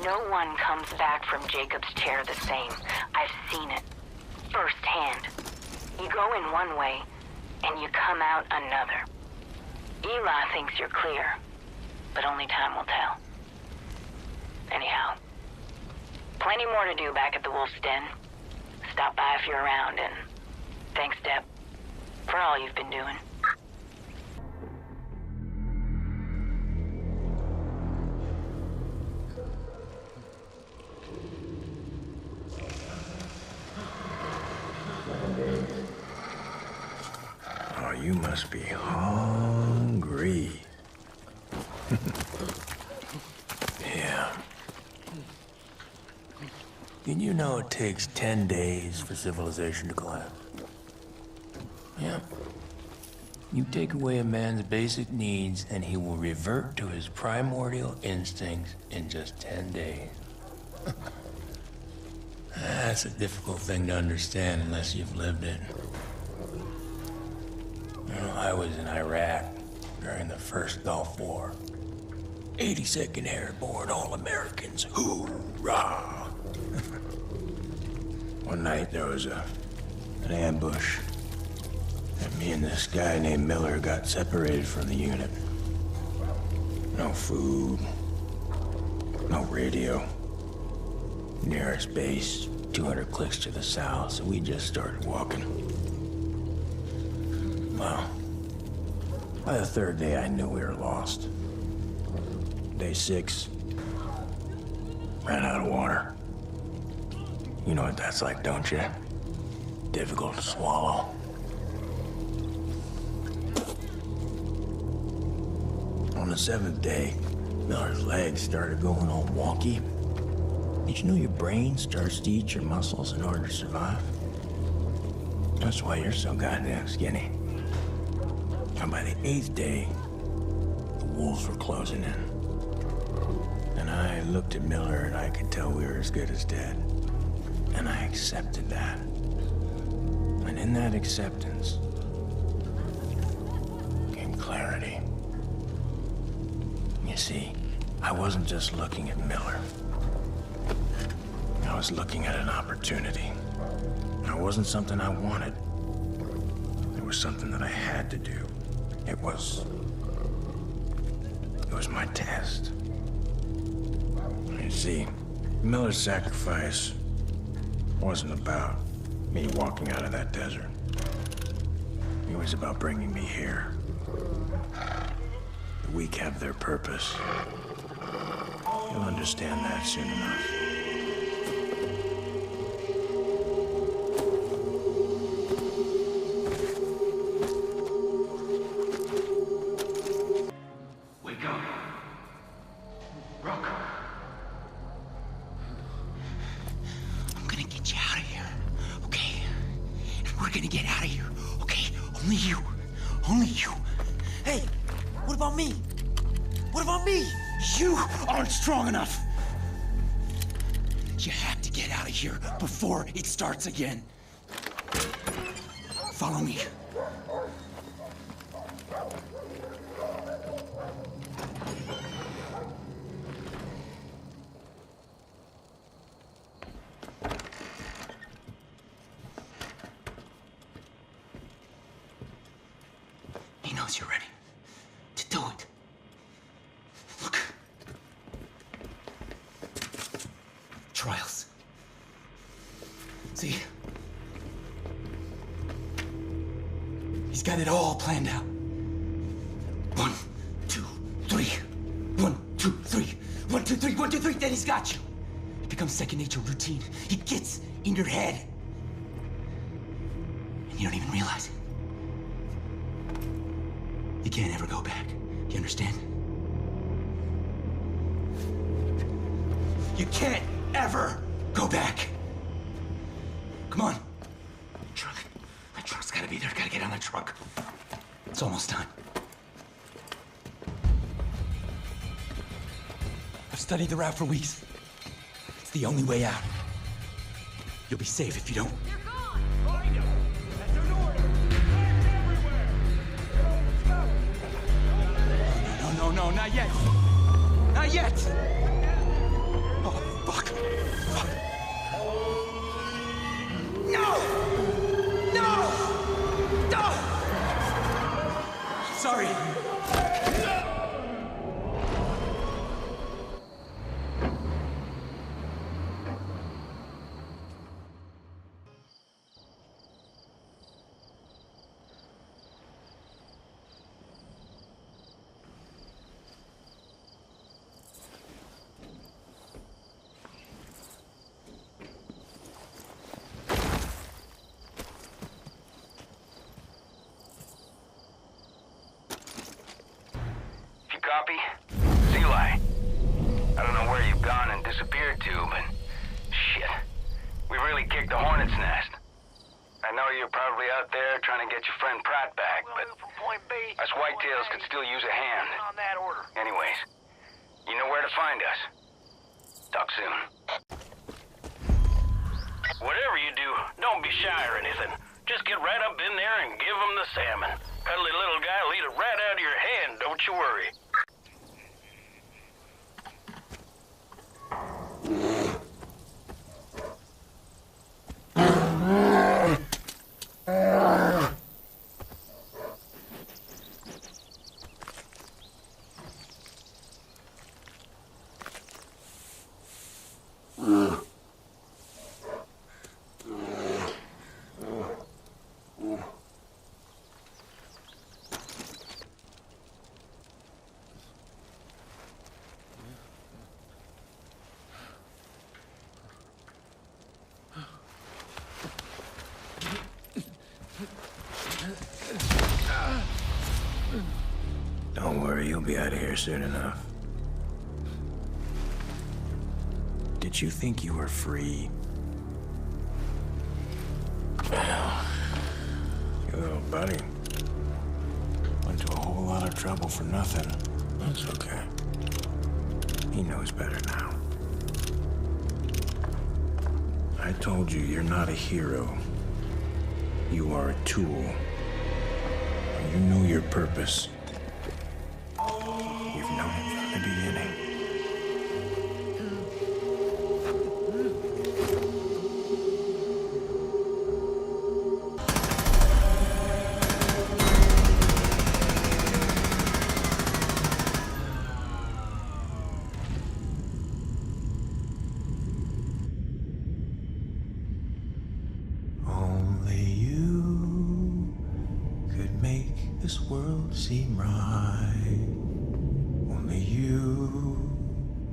No one comes back from Jacob's chair the same. I've seen it. Firsthand. You go in one way, and you come out another. Eli thinks you're clear, but only time will tell. Anyhow, plenty more to do back at the Wolf's Den. Stop by if you're around, and thanks, Deb, for all you've been doing. Oh, you must be hungry. Yeah. Did you know it takes 10 days for civilization to collapse? Yeah. You take away a man's basic needs and he will revert to his primordial instincts in just 10 days. That's a difficult thing to understand unless you've lived it. You know, I was in Iraq during the first Gulf War. 82nd Airborne All-Americans, hoorah! One night there was an ambush, and me and this guy named Miller got separated from the unit. No food, no radio. Nearest base, 200 clicks to the south, so we just started walking. Well, by the third day I knew we were lost. Day 6, ran out of water. You know what that's like, don't you? Difficult to swallow. On the 7th day, Miller's legs started going all wonky. Did you know your brain starts to eat your muscles in order to survive? That's why you're so goddamn skinny. And by the 8th day, the wolves were closing in. And I looked at Miller and I could tell we were as good as dead. And I accepted that. And in that acceptance came clarity. You see, I wasn't just looking at Miller. I was looking at an opportunity. It wasn't something I wanted. It was something that I had to do. It was my test. You see, Miller's sacrifice wasn't about me walking out of that desert. It was about bringing me here. The weak have their purpose. You'll understand that soon enough. Wake up. Rock. I'm gonna get you out of here, okay? And we're gonna get out of here, okay? Only you. Only you. Hey, what about me? What about me? You aren't strong enough. You have to get out of here before it starts again. Follow me. He knows you're ready to do it. Look. Trials. See? He's got it all planned out. 1, 2, 3. 1, 2, 3. 1, 2, 3. 1, 2, 3. Then he's got you. It becomes second nature, routine. He gets in your head. And you don't even realize it. You can't ever go back. You understand? You can't ever go back. Come on. Truck. That truck's gotta be there. Gotta get on that truck. It's almost done. I've studied the route for weeks. It's the only way out. You'll be safe if you don't. You're gone! Find him! That's an order! Hands everywhere! No, not yet. Not yet. Oh, fuck. Fuck. No! No! No! Sorry. Copy? Eli. I don't know where you've gone and disappeared to, but shit. We really kicked the hornet's nest. I know you're probably out there trying to get your friend Pratt back, but us whitetails could still use a hand. Anyways, you know where to find us. Talk soon. Whatever you do, don't be shy or anything. Just get right up in there and give them the salmon. Cuddly little guy will eat it right out of your hand, don't you worry. Don't worry, you'll be out of here soon enough. Did you think you were free? Well, your little buddy went to a whole lot of trouble for nothing. That's okay. He knows better now. I told you, you're not a hero. You are a tool. You know your purpose. You've known it from the beginning. Only you could make this world seem right. Only you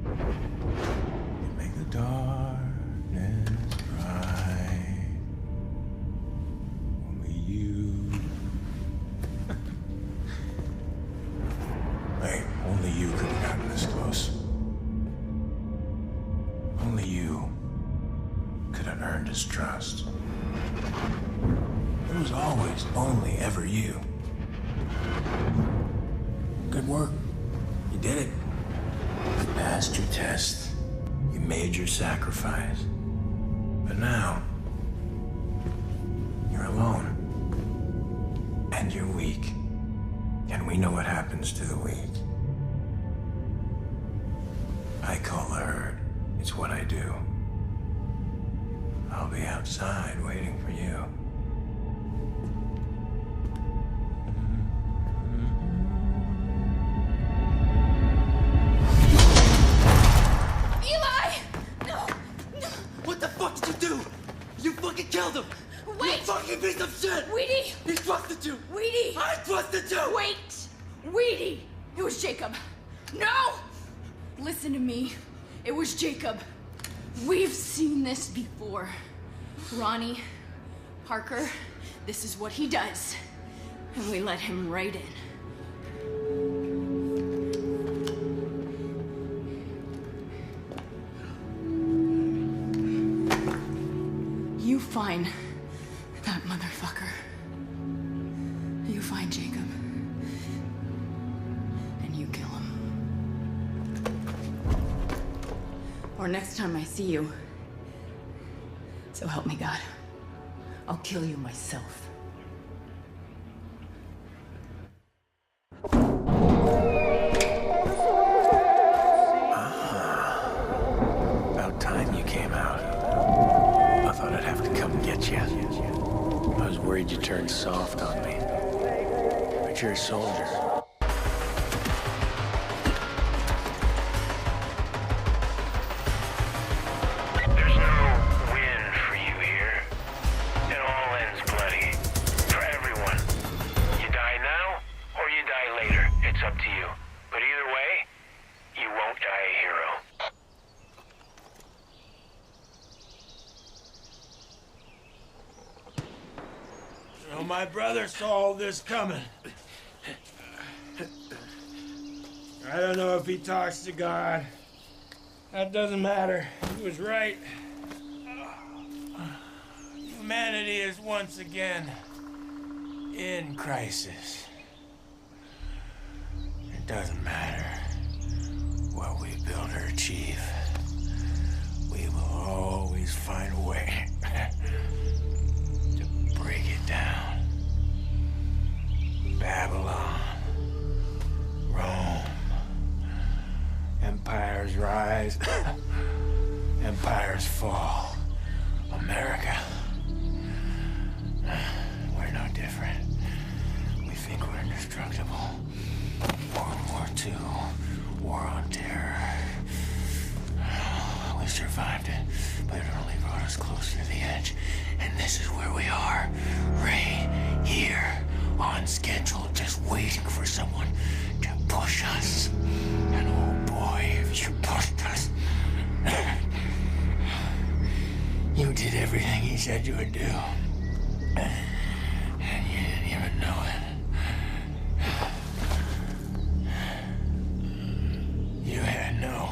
can make the darkness bright. Only you. Hey, only you could have gotten this close. Only you could have earned his trust. It was always only ever you. Good work. You did it. You passed your test. You made your sacrifice. But now, you're alone. And you're weak. And we know what happens to the weak. I call the herd. It's what I do. I'll be outside waiting for you. Eli! No! What the fuck did you do? You fucking killed him! Wait! You fucking piece of shit! Weedy! He trusted you! Weedy! I trusted you! Wait! Weedy! It was Jacob. No! Listen to me. It was Jacob. We've seen this before. Ronnie, Parker, this is what he does. And we let him right in. You find that motherfucker. You find Jacob. And you kill him. Or next time I see you, so help me God, I'll kill you myself. About time you came out. I thought I'd have to come get you. I was worried you turned soft on me. But you're a soldier. There's no win for you here. It all ends bloody. For everyone. You die now, or you die later. It's up to you. But either way, you won't die a hero. Well, my brother saw all this coming. I don't know if he talks to God. That doesn't matter. He was right. Humanity is once again in crisis. It doesn't matter what we build or achieve. We will always find a way to break it down. Babylon, Rome, empires rise, empires fall. America, we're no different. We think we're indestructible. World War II, war on terror. We survived it, but it only brought us closer to the edge. And this is where we are, right here, on schedule, just waiting for someone to push us. And oh boy, if you pushed us. You did everything he said you would do. And you didn't even know it. You had no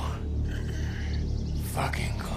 fucking clue.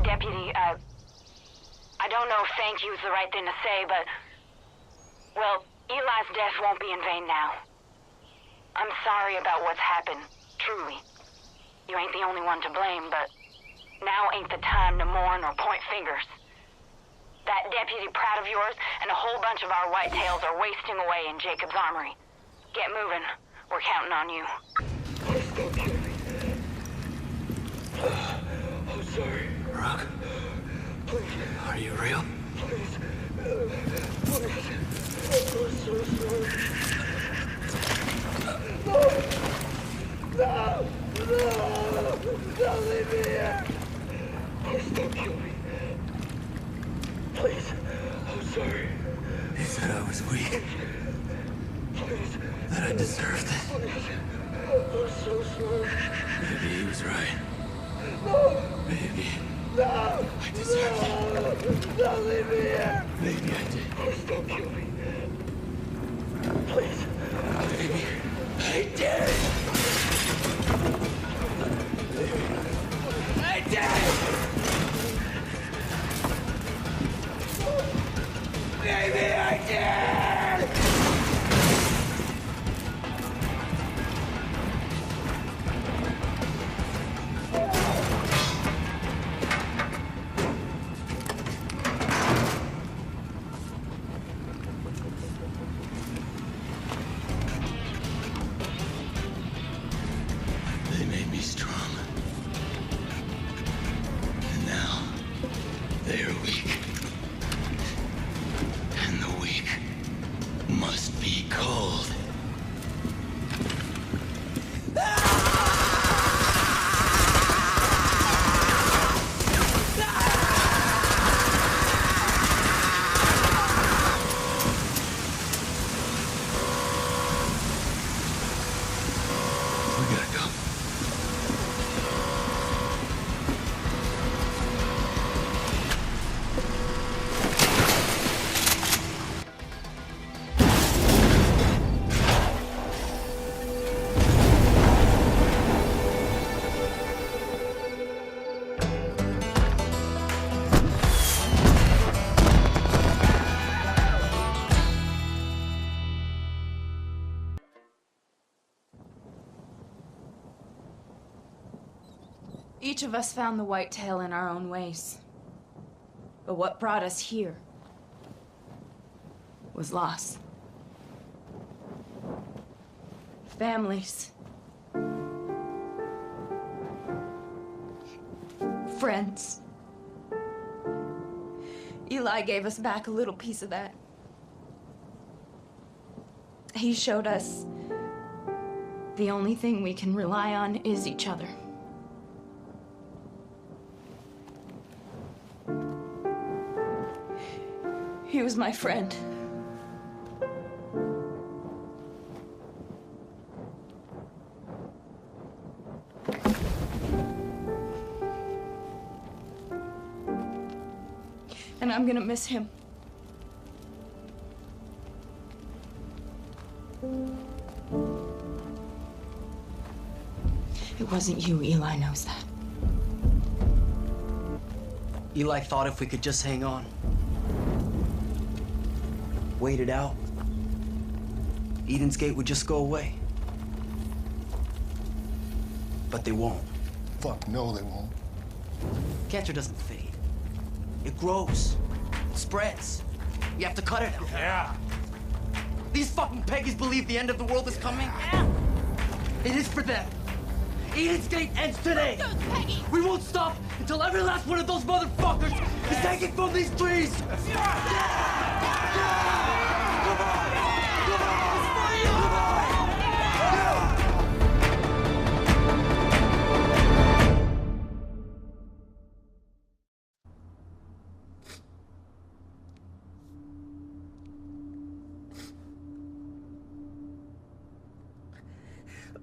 Deputy, I don't know if thank you is the right thing to say, but... Well, Eli's death won't be in vain now. I'm sorry about what's happened, truly. You ain't the only one to blame, but... Now ain't the time to mourn or point fingers. That Deputy Pratt of yours and a whole bunch of our whitetails are wasting away in Jacob's armory. Get moving. We're counting on you. Please don't kill me. I'm sorry. Rock? Please. Are you real? Please. Please. I'm so sorry. No! No! No! Don't leave me here! Please don't kill me. Please. I'm sorry. He said I was weak. Please. That I deserved it. Please. I'm so sorry. Maybe he was right. No! Maybe. No! I deserved it. Don't leave me here! Maybe I did. Please don't kill me. Please. Maybe I did. I did! Maybe I did! strong. And now, they are weak. And the weak must be cold. Each of us found the whitetail in our own ways. But what brought us here was loss. Families. Friends. Eli gave us back a little piece of that. He showed us the only thing we can rely on is each other. He was my friend. And I'm gonna miss him. It wasn't you, Eli knows that. Eli thought if we could just hang on, wait it out, Eden's Gate would just go away. But they won't. Fuck no, they won't. Cancer doesn't fade. It grows. It spreads. You have to cut it out. Yeah. These fucking Peggies believe the end of the world is coming. Yeah. It is for them. Eden's Gate ends today. We won't stop until every last one of those motherfuckers is taken from these trees.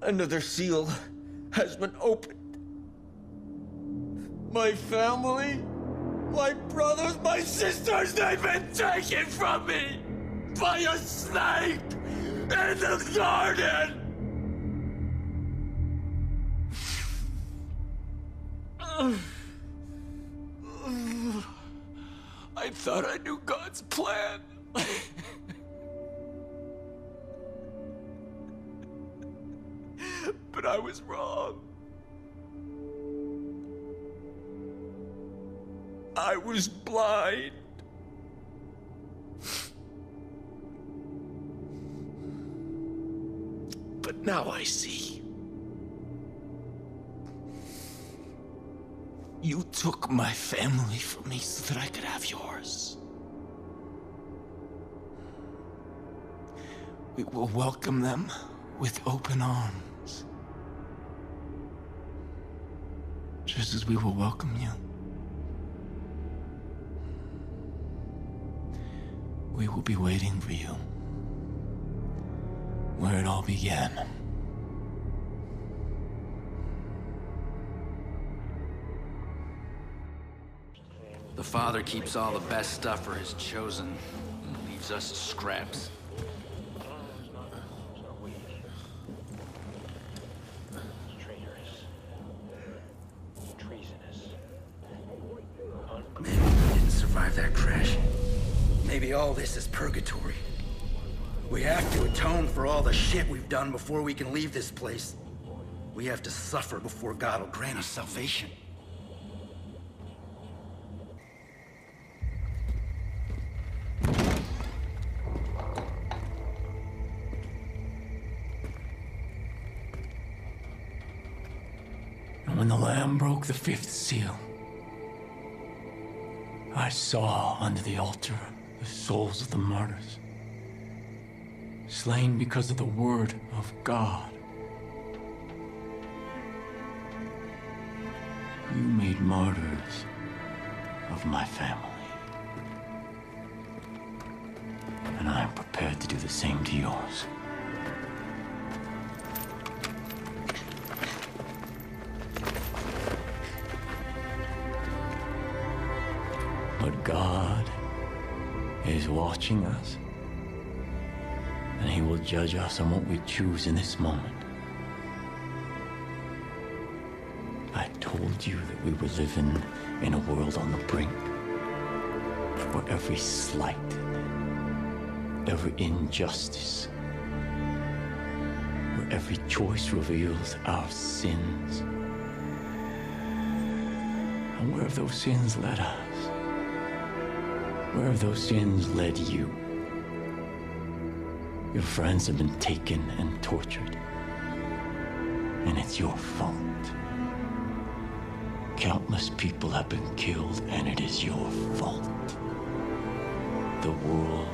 Another seal has been opened. My family, my brothers, my sisters, they've been taken from me by a snake in the garden. I thought I knew God's plan. But I was wrong. I was blind. But now I see. You took my family from me so that I could have yours. We will welcome them with open arms. Just as we will welcome you. We will be waiting for you. Where it all began. The Father keeps all the best stuff for his chosen, and leaves us scraps. Maybe we didn't survive that crash. Maybe all this is purgatory. We have to atone for all the shit we've done before we can leave this place. We have to suffer before God will grant us salvation. When the Lamb broke the 5th seal, I saw under the altar the souls of the martyrs, slain because of the word of God. You made martyrs of my family. And I am prepared to do the same to yours. But God is watching us, and He will judge us on what we choose in this moment. I told you that we were living in a world on the brink, where every slight, every injustice, where every choice reveals our sins. And where have those sins led us? Where have those sins led you? Your friends have been taken and tortured, and it's your fault. Countless people have been killed, and it is your fault. The world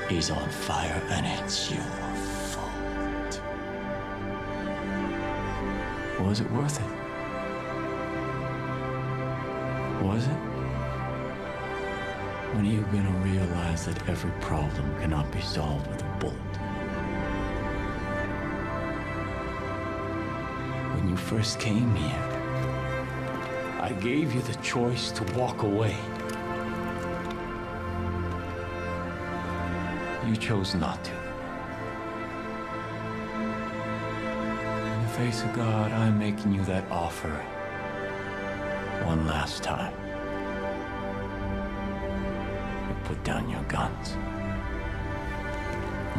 is on fire, and it's your fault. Was it worth it? Was it? When are you gonna realize that every problem cannot be solved with a bullet? When you first came here, I gave you the choice to walk away. You chose not to. In the face of God, I'm making you that offer one last time. You put down your guns.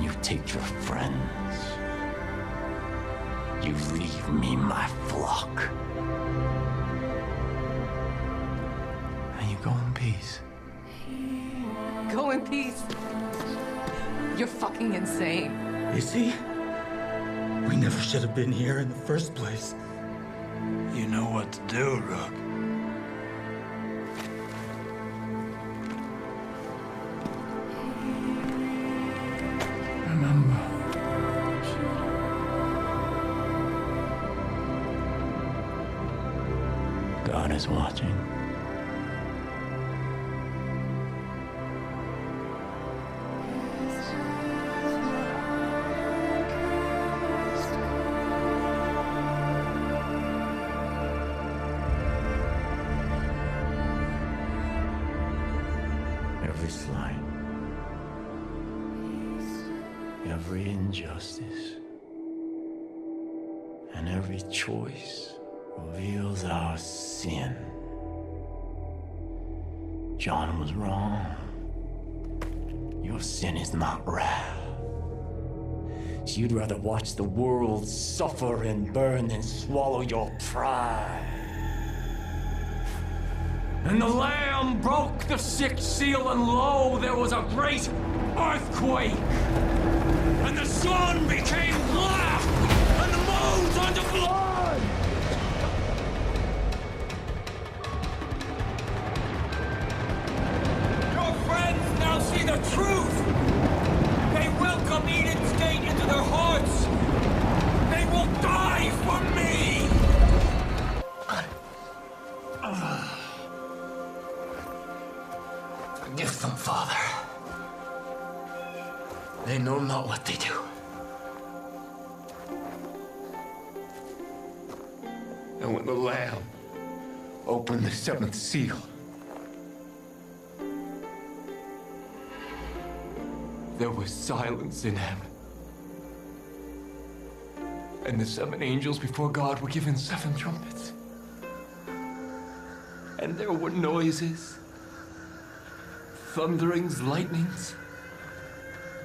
You take your friends. You leave me my flock. And you go in peace. Go in peace. You're fucking insane. Is he? We never should have been here in the first place. You know what to do, Rook. Remember. God is watching. Every slight, every injustice, and every choice reveals our sin. John was wrong. Your sin is not wrath. So you'd rather watch the world suffer and burn than swallow your pride. And the Lamb broke the 6th seal, and lo, there was a great earthquake. And the sun became black, and the moon turned to blood. Your friends now see the truth. They welcome Eden's gate into their hearts. They will die for me. Forgive them, Father. They know not what they do. And when the Lamb opened the 7th seal, there was silence in heaven. And the 7 angels before God were given 7 trumpets. And there were noises, thunderings, lightnings,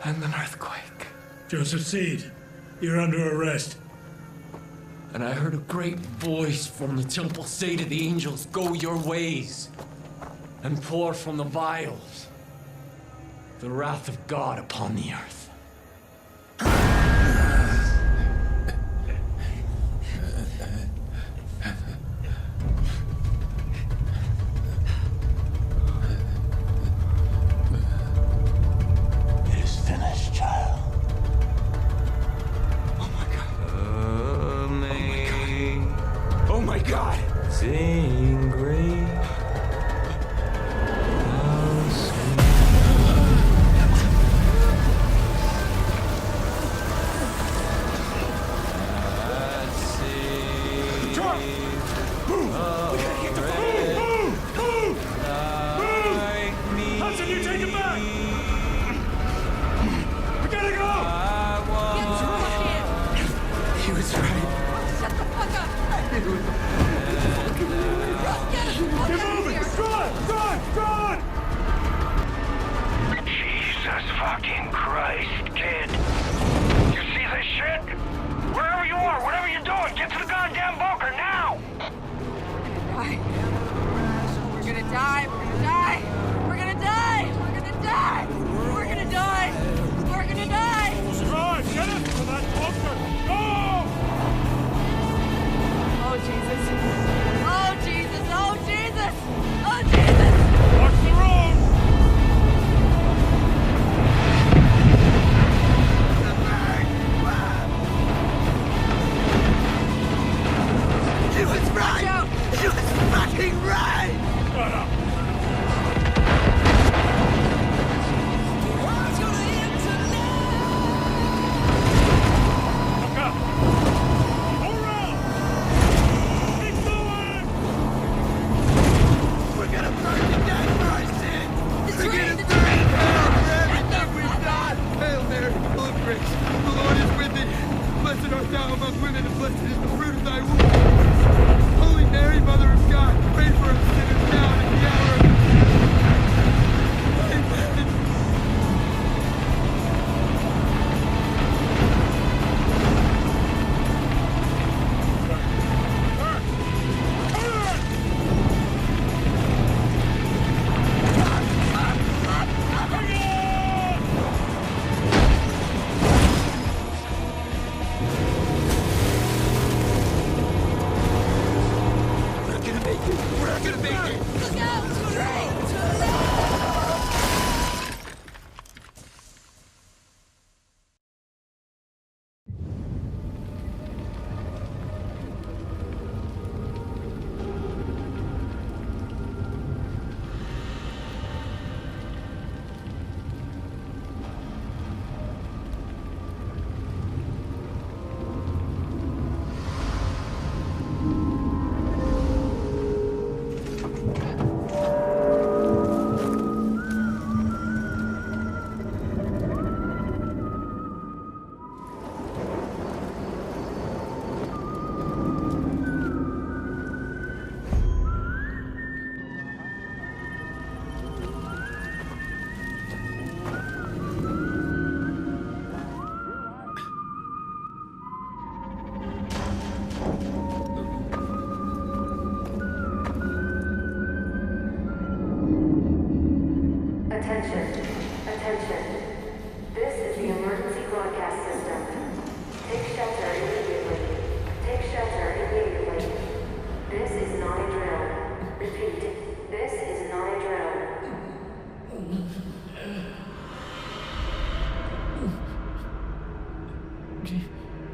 and an earthquake. Joseph Seed, you're under arrest. And I heard a great voice from the temple say to the angels, "Go your ways, and pour from the vials the wrath of God upon the earth." God! Sing great. Jesus fucking Christ, kid. You see this shit? Wherever you are, whatever you're doing, get to the goddamn bunker now! We're gonna die. We're gonna die. We're gonna die. We're gonna die. We're gonna die. We're gonna die. Drive, get us to that bunker. Go! Oh, Jesus. Oh, Jesus. Oh, Jesus. Oh, Jesus. Watch the road. He was right! He was fucking right! Shut up. Look up. Go around. Keep going. We're gonna burn to death for our sins! We're gonna burn in hell for everything we've done! Hail Mary, full of grace, the Lord is with thee! Blessed art thou among women, and blessed is the fruit of thy womb! Holy Mary, Mother of God, pray for us sinners now and at the hour of our death. Amen. Attention. Attention. This is the emergency broadcast system. Take shelter immediately. Take shelter immediately. This is not a drill. Repeat. This is not a drill.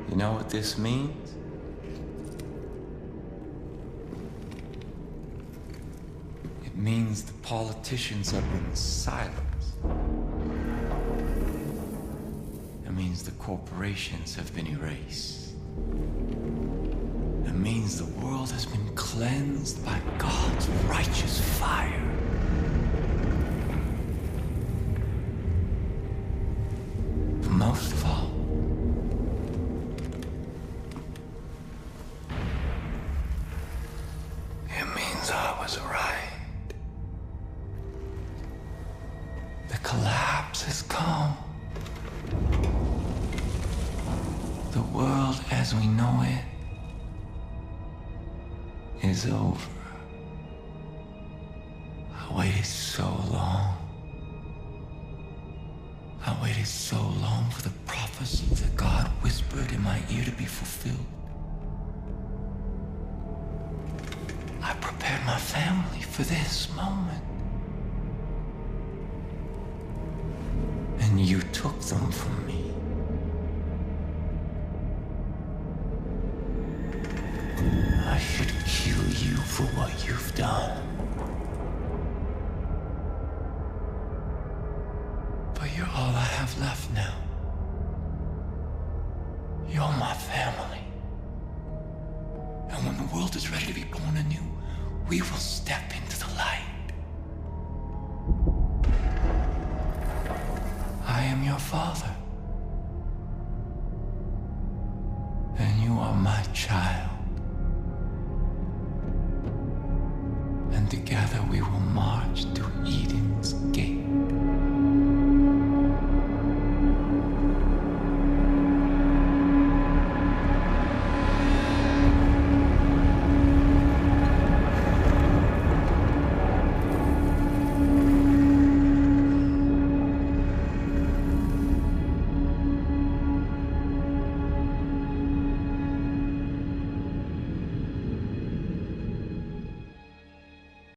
You know what this means? It means the politicians have been silenced. It means the corporations have been erased. It means the world has been cleansed by God's righteous fire. But most of all, it means I was right. The collapse has come. The world as we know it is over. I waited so long. I waited so long for the prophecy that God whispered in my ear to be fulfilled. I prepared my family for this moment. And you took them from me. I should kill you for what you've done. But you're all I have left now. You're my family. And when the world is ready to be born anew, we will step into the light. I am your father. And you are my child. And together we will march to Eden's gate.